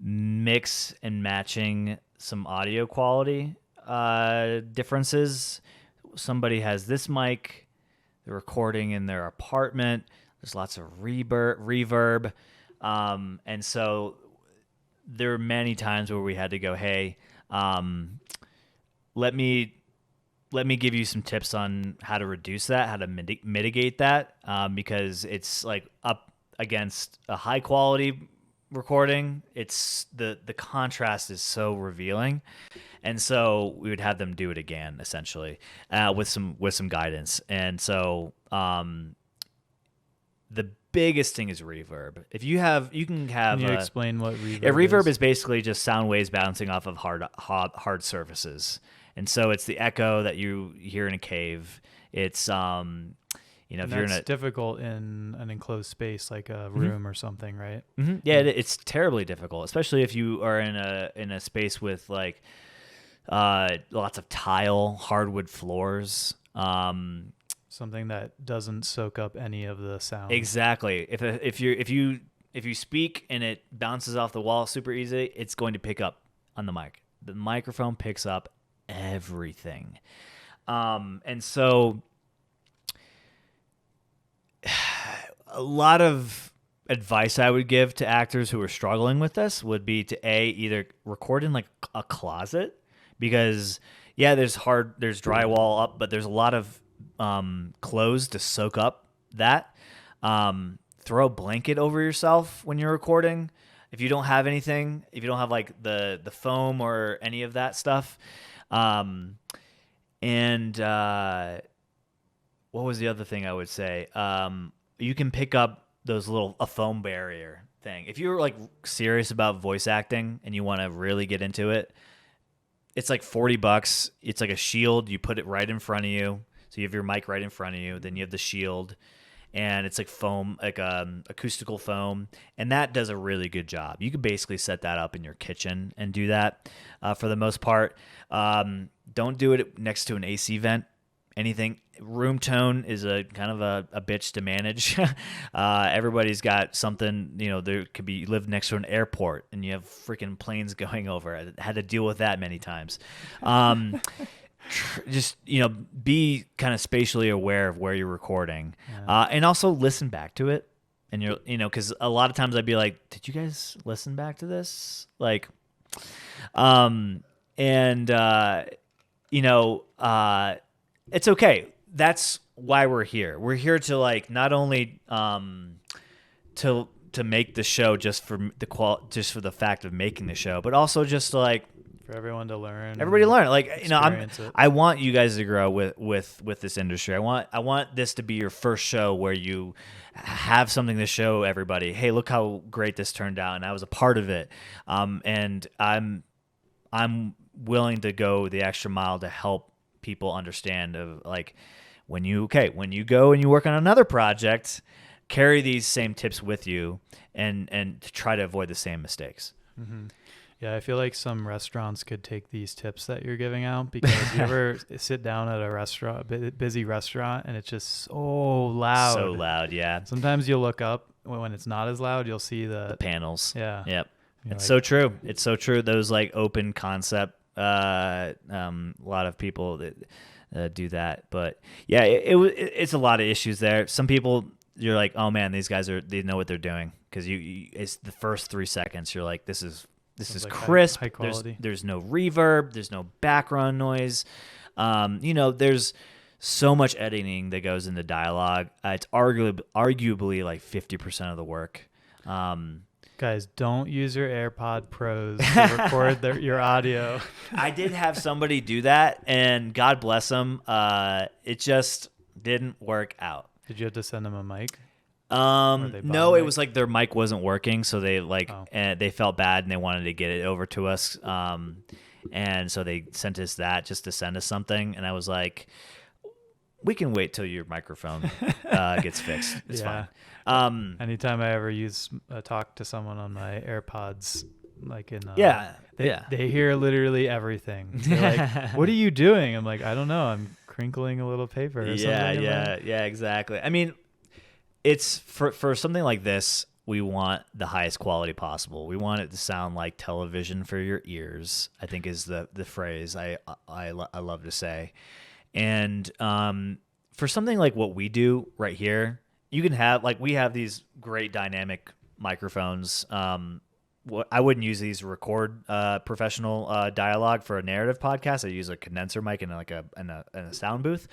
mix and matching some audio quality differences. Somebody has this mic, they're recording in their apartment, there's lots of reverb, and so there are many times where we had to go, hey, let me let me give you some tips on how to reduce that, how to mitigate that, because it's like up against a high quality recording. It's the contrast is so revealing, and so we would have them do it again, essentially, with some guidance. And so the biggest thing is reverb. If you have, you can have. Can you explain what reverb Yeah, reverb is? is basically just sound waves bouncing off of hard surfaces, and so it's the echo that you hear in a cave. It's you know, And if you're in that's a difficult in an enclosed space like a room or something, right? yeah, it's terribly difficult, especially if you are in a space with like lots of tile, hardwood floors. Something that doesn't soak up any of the sound. Exactly. If you speak and it bounces off the wall super easy, it's going to pick up on the mic. The microphone picks up everything. And so a lot of advice I would give to actors who are struggling with this would be to either record in like a closet, because there's drywall up, but there's a lot of clothes to soak up that. Throw a blanket over yourself when you're recording. If you don't have anything, if you don't have like the foam or any of that stuff. And what was the other thing I would say? You can pick up a foam barrier thing. If you're like serious about voice acting and you want to really get into it, it's like $40. It's like a shield. You put it right in front of you. So you have your mic right in front of you. Then you have the shield, and it's like foam, like acoustical foam, and that does a really good job. You could basically set that up in your kitchen and do that for the most part. Don't do it next to an AC vent. Anything room tone is a kind of a bitch to manage. Everybody's got something, you know. There could be, you live next to an airport and you have freaking planes going over. I had to deal with that many times. Just, you know, be kind of spatially aware of where you're recording, and also listen back to it. And because a lot of times I'd be like, did you guys listen back to this? Like, it's okay. That's why we're here. We're here to like not only to make the show just for just for the fact of making the show, but also just to like for everyone to learn. Everybody learn. Like, you know, it. I want you guys to grow with this industry. I want this to be your first show where you have something to show everybody. Hey, look how great this turned out, and I was a part of it. And I'm willing to go the extra mile to help people understand of like when you go and you work on another project, carry these same tips with you and to try to avoid the same mistakes. Mm-hmm. Yeah, I feel like some restaurants could take these tips that you're giving out, because you ever sit down at a busy restaurant, and it's just so loud. So loud, yeah. Sometimes you'll look up when it's not as loud, you'll see the panels. Yeah. Yep. You're It's like, so true. It's so true. Those like open concept, a lot of people that do that. But yeah, it's a lot of issues there. Some people, you're like, oh man, these guys they know what they're doing, because it's the first 3 seconds. You're like, this is like crisp. high quality. There's no reverb. There's no background noise. There's so much editing that goes into dialogue. It's arguably like 50% of the work. Guys, don't use your AirPod Pros to record your audio. I did have somebody do that, and God bless them. It just didn't work out. Did you have to send them a mic? No, it was like their mic wasn't working, so they they felt bad and they wanted to get it over to us. And so they sent us that just to send us something, and I was like, we can wait till your microphone gets fixed. It's fine. Anytime I ever talk to someone on my AirPods, like they hear literally everything. They're like, what are you doing? I'm like, I don't know. I'm crinkling a little paper or something. Yeah, exactly. I mean, it's for something like this, we want the highest quality possible. We want it to sound like television for your ears, I think is the phrase I love to say. And for something like what we do right here, you can have, like, we have these great dynamic microphones I wouldn't use these to record professional dialogue for a narrative podcast. I use a condenser mic and like in a sound booth.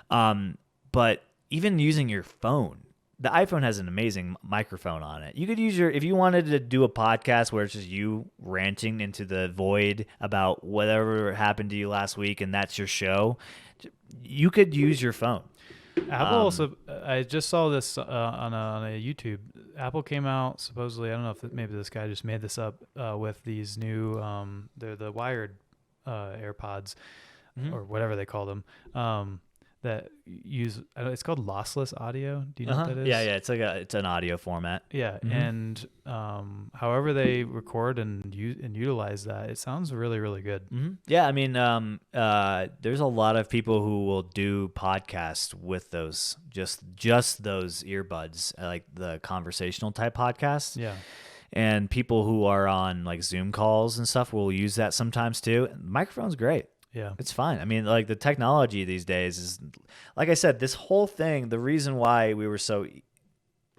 But even using your phone, the iPhone has an amazing microphone on it. You could use if you wanted to do a podcast where it's just you ranting into the void about whatever happened to you last week and that's your show, you could use your phone. Apple also, I just saw this on a YouTube. Apple came out supposedly. I don't know if maybe this guy just made this up with these new. They're the wired AirPods or whatever they call them. That use it's called lossless audio. Do you know what that is? Yeah, it's like it's an audio format. Yeah, and however they record and utilize that, it sounds really, really good. Yeah, I mean, there's a lot of people who will do podcasts with those just those earbuds, like the conversational type podcasts. Yeah. And people who are on like Zoom calls and stuff will use that sometimes too. The microphone's great. Yeah. It's fine. I mean, like the technology these days is, like I said, this whole thing, the reason why we were so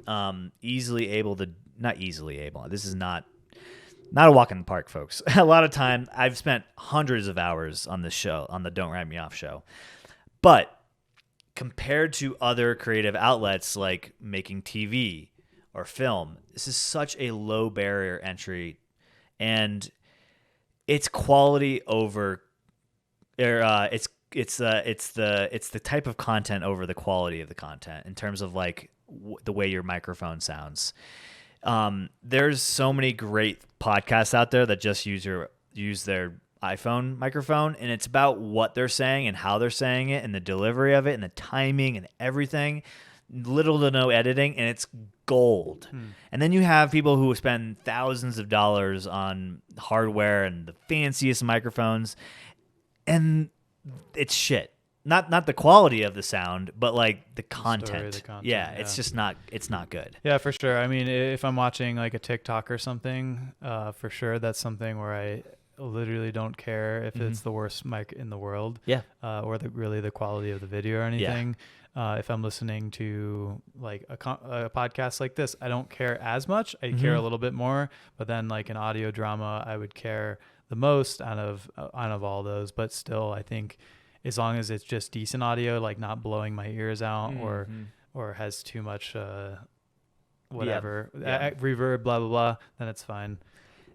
not easily able, this is not a walk in the park, folks. A lot of time, I've spent hundreds of hours on this show, on the Don't Write Me Off show. But compared to other creative outlets like making TV or film, this is such a low barrier entry, and it's quality over it's the type of content over the quality of the content in terms of like the way your microphone sounds. There's so many great podcasts out there that just use their iPhone microphone, and it's about what they're saying and how they're saying it and the delivery of it and the timing and everything. Little to no editing, and it's gold. And then you have people who spend thousands of dollars on hardware and the fanciest microphones, and it's shit. Not the quality of the sound, but like the content. Yeah, it's just not. It's not good. Yeah, for sure. I mean, if I'm watching like a TikTok or something, for sure, that's something where I literally don't care if it's the worst mic in the world. Yeah. Or really the quality of the video or anything. If I'm listening to like a podcast like this, I don't care as much. I care a little bit more, but then like an audio drama, I would care the most out of all those. But still, I think as long as it's just decent audio, like not blowing my ears out or has too much reverb, blah blah blah, then it's fine.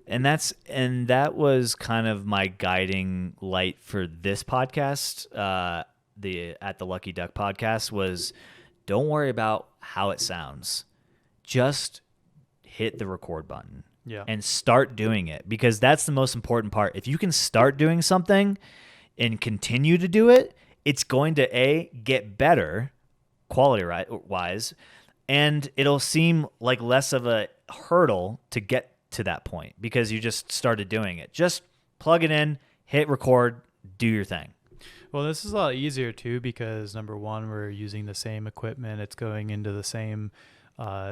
And that was kind of my guiding light for this podcast. At the Lucky Duck podcast was, don't worry about how it sounds, just hit the record button and start doing it, because that's the most important part. If you can start doing something and continue to do it, it's going to get better quality wise, and it'll seem like less of a hurdle to get to that point because you just started doing it. Just plug it in, hit record, do your thing. Well, this is a lot easier too because number one, we're using the same equipment. It's going into the same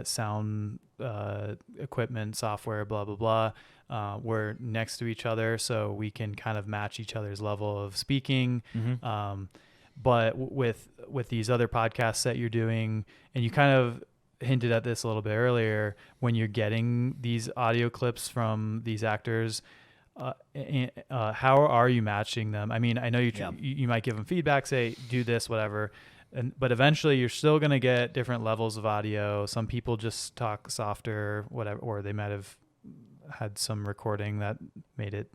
sound equipment, software, blah, blah, blah. We're next to each other, so we can kind of match each other's level of speaking. But with these other podcasts that you're doing, and you kind of hinted at this a little bit earlier, when you're getting these audio clips from these actors, how are you matching them? I mean, I know you might give them feedback, say do this, whatever, but eventually you're still going to get different levels of audio. Some people just talk softer, whatever, or they might have had some recording that made it.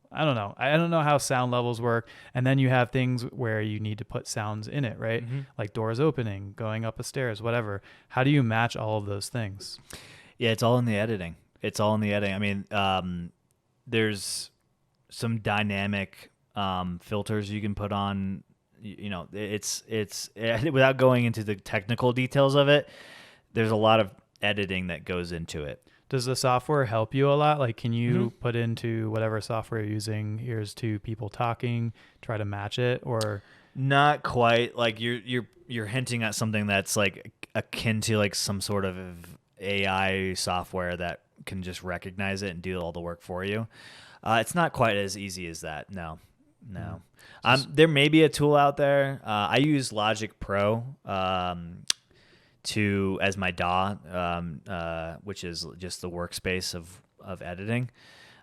I don't know. I don't know how sound levels work. And then you have things where you need to put sounds in it, right? Like doors opening, going up a stairs, whatever. How do you match all of those things? Yeah, it's all in the editing. I mean, there's some dynamic filters you can put on. You know, it's without going into the technical details of it, there's a lot of editing that goes into it. Does the software help you a lot? Like, can you put into whatever software you're using, here's two people talking, try to match it, or not quite? Like you're hinting at something that's like akin to like some sort of AI software that can just recognize it and do all the work for you. It's not quite as easy as that. No. There may be a tool out there. I use Logic Pro as my DAW, which is just the workspace of of editing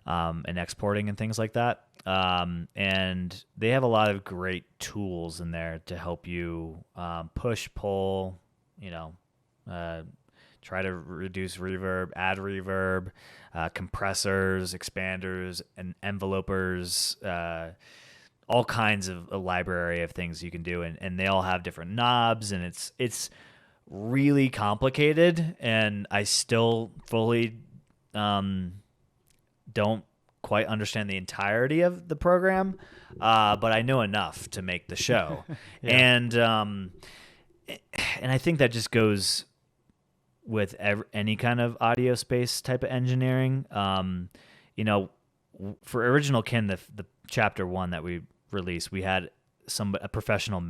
and exporting and things like that. And they have a lot of great tools in there to help you push, pull, try to reduce reverb, add reverb, compressors, expanders, and envelopers, all kinds of a library of things you can do. And they all have different knobs, and it's really complicated, and I still fully don't quite understand the entirety of the program, but I know enough to make the show. And I think that just goes with any kind of audio space type of engineering. For Original Kin, the chapter 1 that we released, we had a professional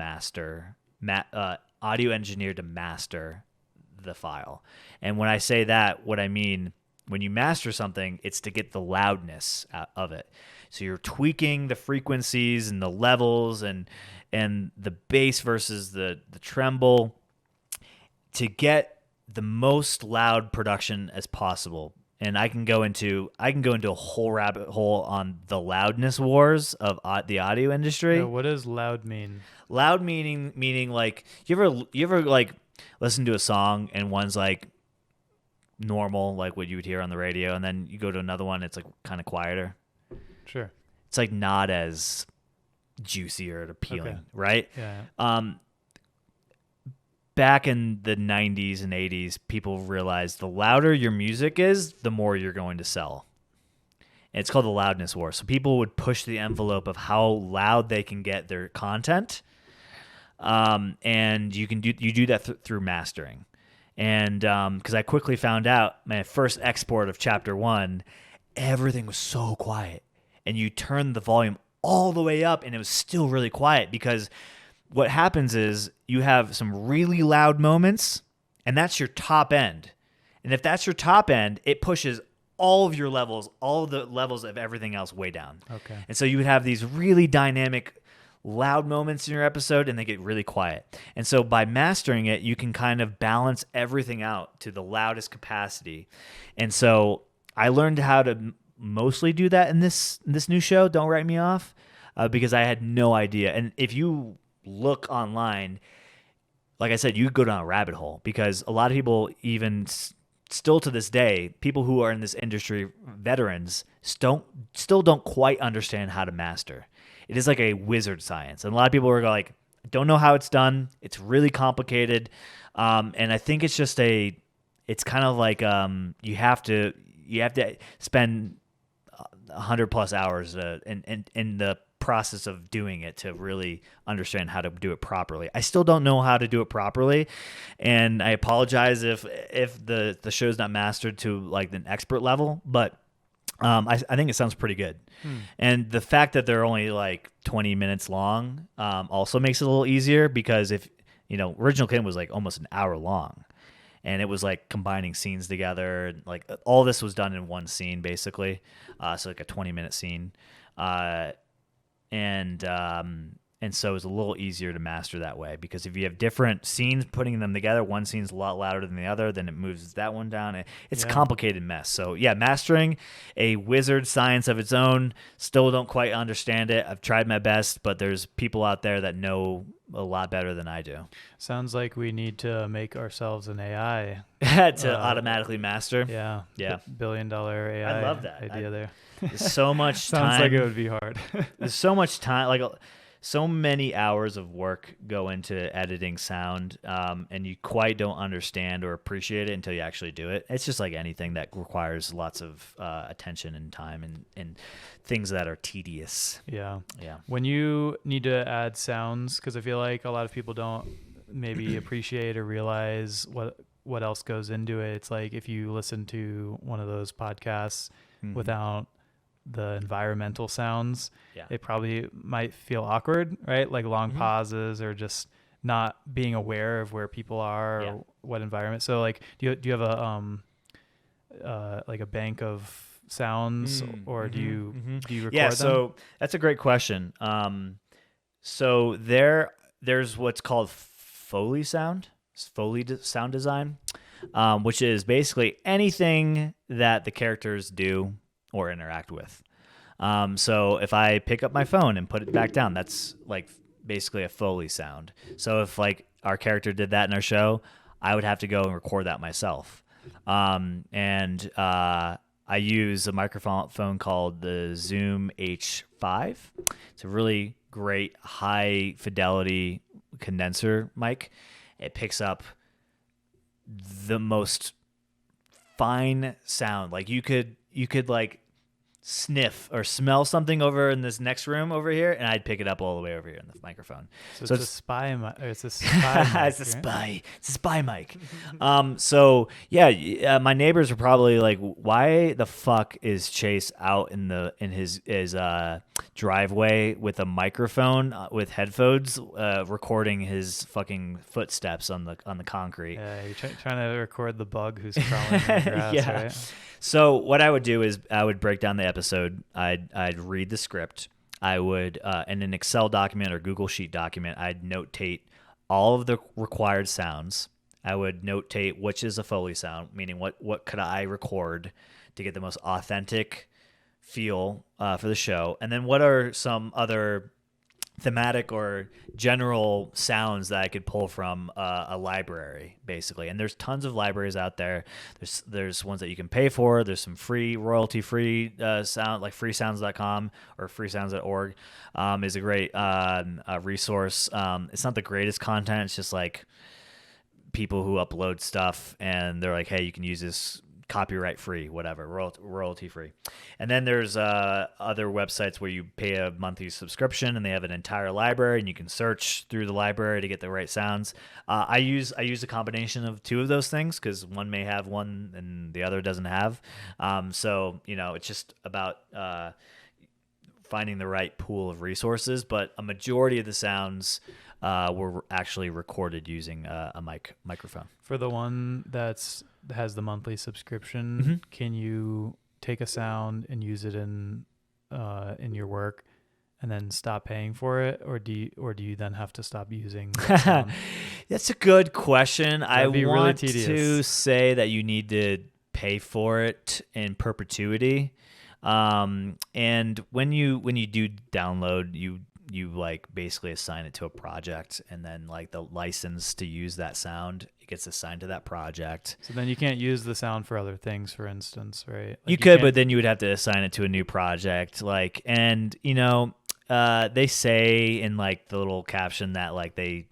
audio engineer to master the file. And when I say that, what I mean, when you master something, it's to get the loudness out of it. So you're tweaking the frequencies and the levels and the bass versus the tremble to get the most loud production as possible. And I can go into a whole rabbit hole on the loudness wars of the audio industry. What does loud mean? Loud meaning like you ever like listen to a song and one's like normal, like what you would hear on the radio, and then you go to another one, it's like kind of quieter. Sure. It's like not as juicy or appealing, right? Yeah. Back in the 90s and 80s, people realized the louder your music is, the more you're going to sell. And it's called the loudness war. So people would push the envelope of how loud they can get their content, and you do that through mastering. And because I quickly found out, my first export of chapter 1, everything was so quiet, and you turn the volume all the way up, and it was still really quiet, because what happens is you have some really loud moments, and that's your top end. And if that's your top end, it pushes all of your levels, all of the levels of everything else way down. Okay. And so you would have these really dynamic, loud moments in your episode, and they get really quiet. And so by mastering it, you can kind of balance everything out to the loudest capacity. And so I learned how to mostly do that in this new show, Don't Write Me Off, because I had no idea. And if you look online, like I said, you go down a rabbit hole, because a lot of people, even still to this day, people who are in this industry, veterans, still don't quite understand how to master. It is like a wizard science, and a lot of people are like, don't know how it's done. It's really complicated, and I think it's just it's kind of like you have to spend 100+ hours in the process of doing it to really understand how to do it properly. I still don't know how to do it properly, and I apologize if the show's not mastered to like an expert level, but I think it sounds pretty good. And the fact that they're only like 20 minutes long also makes it a little easier, because if Original Kin was like almost an hour long, and it was like combining scenes together, and like all this was done in one scene basically, so like a 20-minute scene. And so it was a little easier to master that way, because if you have different scenes, putting them together, one scene's a lot louder than the other, then it moves that one down. It's a complicated mess. So yeah, mastering, a wizard science of its own. Still don't quite understand it. I've tried my best, but there's people out there that know a lot better than I do. Sounds like we need to make ourselves an AI to automatically master. Yeah. Billion-dollar AI. I love that idea there. There's so much time. Sounds like it would be hard. There's so much time, like so many hours of work go into editing sound, and you quite don't understand or appreciate it until you actually do it. It's just like anything that requires lots of attention and time and things that are tedious. Yeah. Yeah. When you need to add sounds, because I feel like a lot of people don't maybe appreciate or realize what else goes into it. It's like if you listen to one of those podcasts without the environmental sounds, it probably might feel awkward, right? Like long pauses, or just not being aware of where people are or what environment. So like, do you have a like a bank of sounds, or do you record them? So that's a great question. So there's what's called Foley sound design. which is basically anything that the characters do or interact with. So if I pick up my phone and put it back down, that's like basically a Foley sound. So if like our character did that in our show, I would have to go and record that myself. And I use a microphone called the Zoom H5. It's a really great high fidelity condenser mic. It picks up the most fine sound. Like you could like sniff or smell something over in this next room over here, and I'd pick it up all the way over here in the microphone. So it's a spy mic. It's a spy mic, it's a spy. It's a spy mic. So yeah, my neighbors were probably like, "Why the fuck is Chase out in his driveway with a microphone with headphones, recording his fucking footsteps on the concrete?" Yeah, you're trying to record the bug who's crawling in the grass, Yeah. right? So what I would do is I would break down the episode. I'd read the script. I would in an Excel document or Google Sheet document, I'd notate all of the required sounds. I would notate which is a Foley sound, meaning what could I record to get the most authentic feel for the show, and then what are some other thematic or general sounds that I could pull from a library, basically. And there's tons of libraries out there. There's ones that you can pay for. There's some free, royalty-free sound, like freesounds.com or freesounds.org is a great resource. It's not the greatest content. It's just like people who upload stuff and they're like, hey, you can use this copyright free, whatever, royalty free. And then there's other websites where you pay a monthly subscription and they have an entire library and you can search through the library to get the right sounds. I use a combination of two of those things because one may have one and the other doesn't have. So it's just about finding the right pool of resources. But a majority of the sounds were actually recorded using a microphone. For the one that has the monthly subscription, can you take a sound and use it in your work and then stop paying for it, or do you then have to stop using that sound? That's a good question. I be want really to say that you need to pay for it in perpetuity. And when you do download, you like basically assign it to a project, and then like the license to use that sound, it gets assigned to that project. So then you can't use the sound for other things, for instance, right? Like you could, but then you would have to assign it to a new project. Like, and they say in like the little caption that like they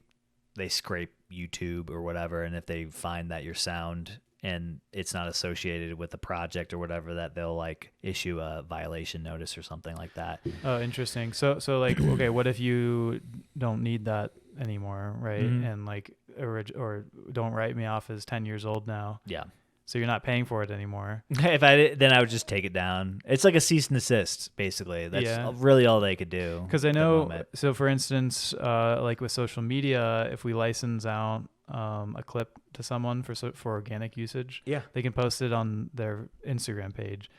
scrape YouTube or whatever, and if they find that your sound and it's not associated with the project or whatever, that they'll like issue a violation notice or something like that. Oh, interesting. So like, okay, what if you don't need that anymore, right? Mm-hmm. And like, or don't write me off as 10 years old now. Yeah. So you're not paying for it anymore. If I did, then I would just take it down. It's like a cease and desist, basically. That's really all they could do. Because I know, so for instance, like with social media, if we license out a clip to someone for organic usage, they can post it on their Instagram page,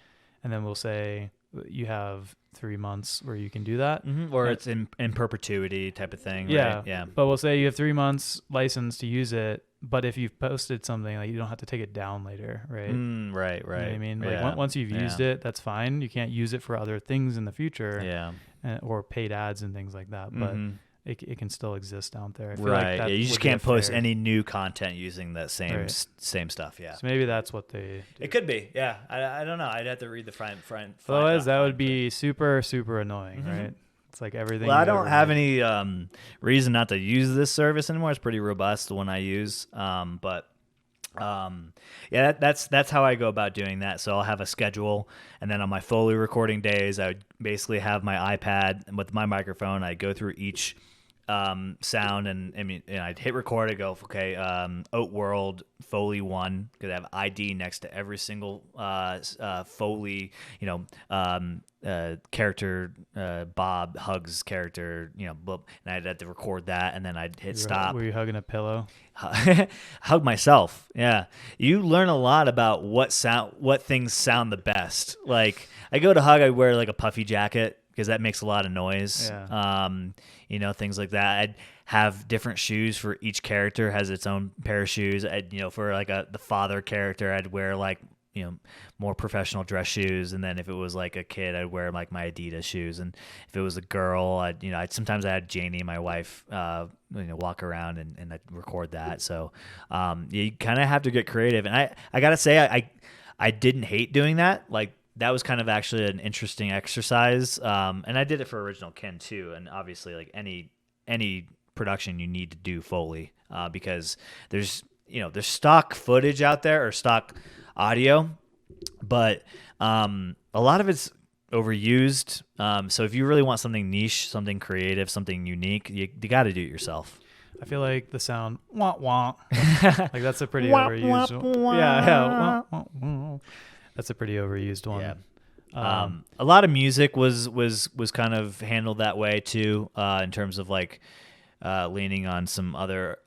and then we'll say you have 3 months where you can do that, or it's in perpetuity type of thing. Yeah, right? Yeah. But we'll say you have 3 months license to use it. But if you've posted something, like you don't have to take it down later, right? Right. You know what I mean? Like once you've used it, that's fine. You can't use it for other things in the future, or paid ads and things like that. But it can still exist out there. I feel like that you just would can't be post fair. any new content using that same stuff. Yeah. So maybe that's what they do. It could be. Yeah. I don't know. I'd have to read the fine. Otherwise, that would be super, super annoying, right? It's like everything. Well, I don't have any reason not to use this service anymore. It's pretty robust, the one I use. But that's how I go about doing that. So I'll have a schedule, and then on my Foley recording days, I would basically have my iPad and with my microphone. I go through each sound, and I'd hit record. I go, okay, Oat World Foley 1, because I have ID next to every single Foley, character, Bob Hugs character, and I'd have to record that, and then I'd hit stop. Were you hugging a pillow? Hug myself. Yeah. You learn a lot about what things sound the best. Like I go to hug, I wear like a puffy jacket because that makes a lot of noise. Yeah. Things like that. I'd have different shoes for each character, has its own pair of shoes. For like the father character, I'd wear like, more professional dress shoes. And then if it was like a kid, I'd wear like my Adidas shoes. And if it was a girl, sometimes I had Janie, my wife, walk around and I'd record that. So, you kind of have to get creative. And I gotta say, I didn't hate doing that. Like, that was kind of actually an interesting exercise. And I did it for Original Kin too. And obviously, like any production, you need to do Foley, because there's stock footage out there or stock audio, but a lot of it's overused. So if you really want something niche, something creative, something unique, you got to do it yourself. I feel like the sound wah wah, like that's a pretty overused one. Yeah, wah, wah. That's a pretty overused one. Yeah. A lot of music was kind of handled that way too, in terms of like leaning on some other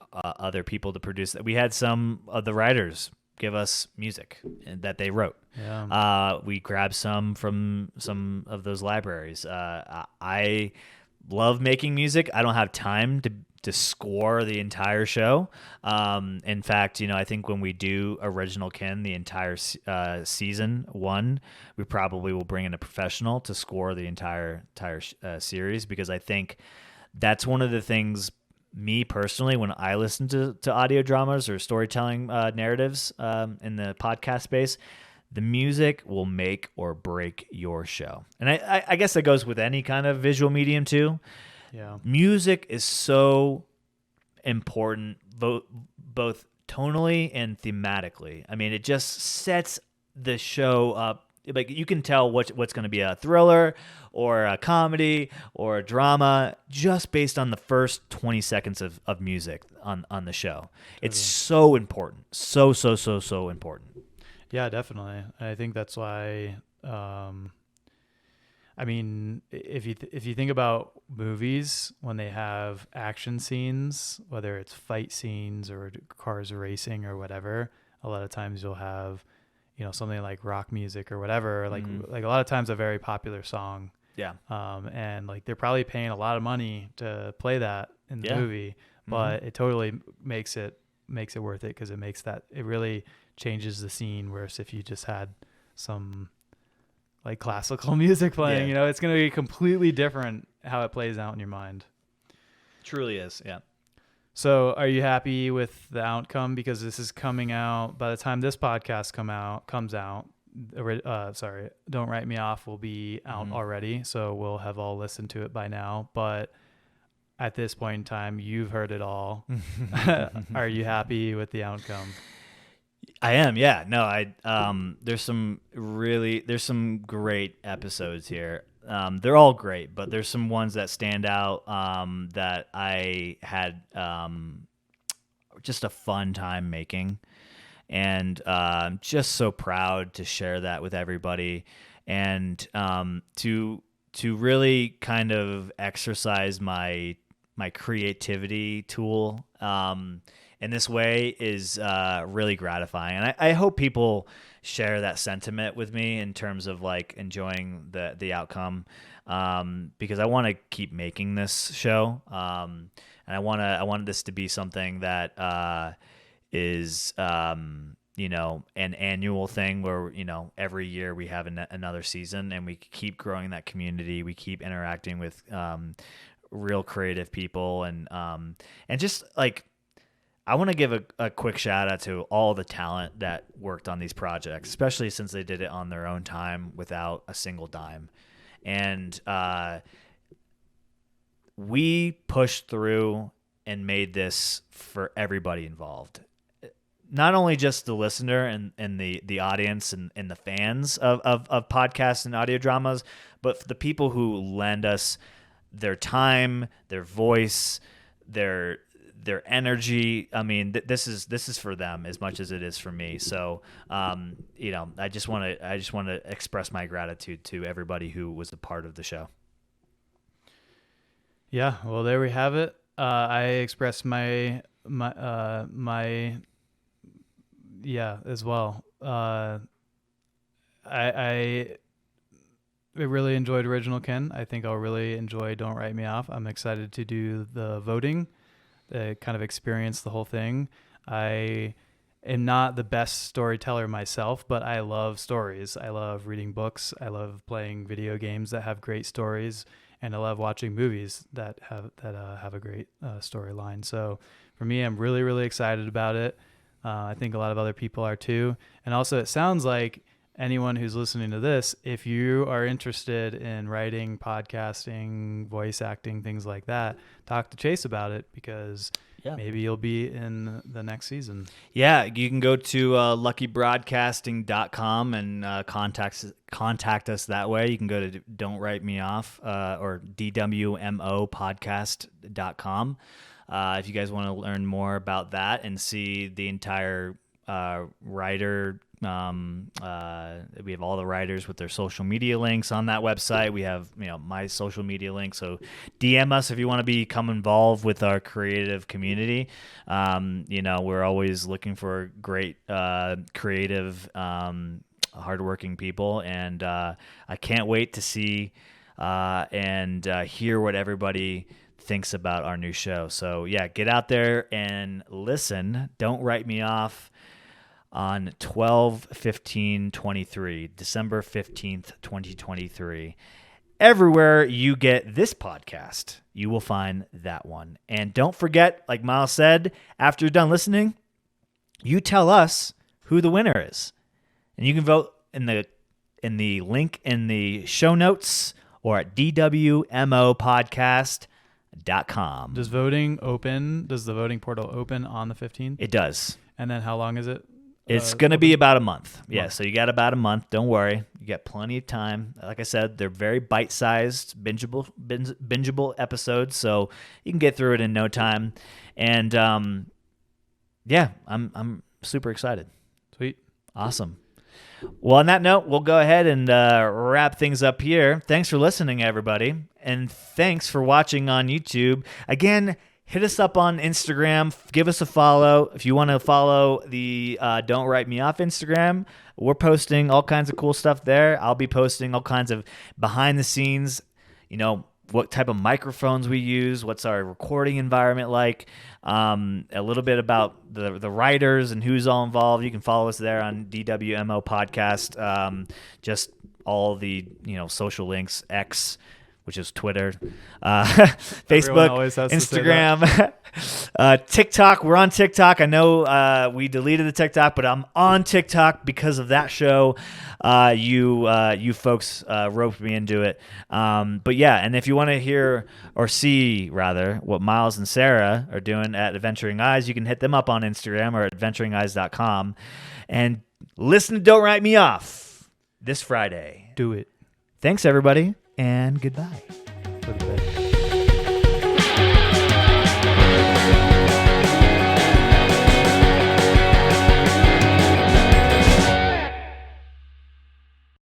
people to produce that. We had some of the writers give us music that they wrote. Yeah. We grabbed some from some of those libraries. I love making music. I don't have time to score the entire show. In fact, I think when we do Original Kin, the entire season 1, we probably will bring in a professional to score the entire series, because I think that's one of the things, me personally, when I listen to audio dramas or storytelling narratives in the podcast space, the music will make or break your show. And I guess that goes with any kind of visual medium too. Yeah. Music is so important, both tonally and thematically. I mean, it just sets the show up. Like, you can tell what's going to be a thriller or a comedy or a drama just based on the first 20 seconds of music on the show. Totally. It's so important. So important. Yeah, definitely. I think that's why, I mean, if you think about movies, when they have action scenes, whether it's fight scenes or cars racing or whatever, a lot of times you'll have, something like rock music or whatever, like a lot of times a very popular song. Yeah. And like they're probably paying a lot of money to play that in the movie, but it totally makes it worth it, because it really changes the scene. Whereas if you just had some like classical music playing, it's going to be completely different how it plays out in your mind. Truly is. Yeah. So are you happy with the outcome? Because this is coming out by the time this podcast comes out. Don't Write Me Off will be out already, so we'll have all listened to it by now. But at this point in time, you've heard it all. Are you happy with the outcome? I am. Yeah. No, there's some great episodes here. They're all great, but there's some ones that stand out that I had just a fun time making, and I'm just so proud to share that with everybody, and to really kind of exercise my creativity tool in this way is really gratifying, and I hope people share that sentiment with me in terms of like enjoying the outcome, because I want to keep making this show, and I want this to be something that is an annual thing where every year we have another season, and we keep growing that community, we keep interacting with real creative people, and just like, I want to give a quick shout out to all the talent that worked on these projects, especially since they did it on their own time without a single dime. And we pushed through and made this for everybody involved. Not only just the listener and the audience and the fans of podcasts and audio dramas, but for the people who lend us their time, their voice, their energy. I mean, this is for them as much as it is for me. So, I just want to express my gratitude to everybody who was a part of the show. Yeah, well, there we have it. I express my as well. I really enjoyed Original Ken. I think I'll really enjoy Don't Write Me Off. I'm excited to do the voting, kind of experience the whole thing. I am not the best storyteller myself, but I love stories. I love reading books. I love playing video games that have great stories, and I love watching movies that have a great storyline. So for me, I'm really, really excited about it. I think a lot of other people are too. And also, it sounds like anyone who's listening to this, if you are interested in writing, podcasting, voice acting, things like that, talk to Chase about it, because maybe you'll be in the next season. Yeah, you can go to luckybroadcasting.com and contact us that way. You can go to Don't Write Me Off or dwmopodcast.com. If you guys want to learn more about that and see the entire writer, we have all the writers with their social media links on that website. We have, my social media link. So DM us if you want to become involved with our creative community. We're always looking for great, creative, hardworking people. And I can't wait to see and hear what everybody thinks about our new show. So yeah, get out there and listen. Don't Write Me Off on 12/15/23, December 15th, 2023. Everywhere you get this podcast, you will find that one. And don't forget, like Myles said, after you're done listening, you tell us who the winner is. And you can vote in the link in the show notes or at dwmopodcast.com. Does voting open? Does the voting portal open on the 15th? It does. And then how long is it? It's going to be about a month. Yeah, so you got about a month. Don't worry. You got plenty of time. Like I said, they're very bite-sized, bingeable episodes, so you can get through it in no time. And I'm super excited. Sweet. Awesome. Well, on that note, we'll go ahead and wrap things up here. Thanks for listening, everybody. And thanks for watching on YouTube. Again, hit us up on Instagram. Give us a follow. If you want to follow the Don't Write Me Off Instagram, we're posting all kinds of cool stuff there. I'll be posting all kinds of behind the scenes, what type of microphones we use, what's our recording environment like, a little bit about the writers and who's all involved. You can follow us there on DWMO Podcast. Just all the social links, X, which is Twitter, Facebook, Instagram, TikTok. We're on TikTok. I know we deleted the TikTok, but I'm on TikTok because of that show. You folks roped me into it. But yeah, and if you want to hear or see rather what Myles and Sarah are doing at Adventuring Eyes, you can hit them up on Instagram or at adventuringeyes.com and listen to Don't Write Me Off this Friday. Do it. Thanks, everybody. And goodbye. Go to bed.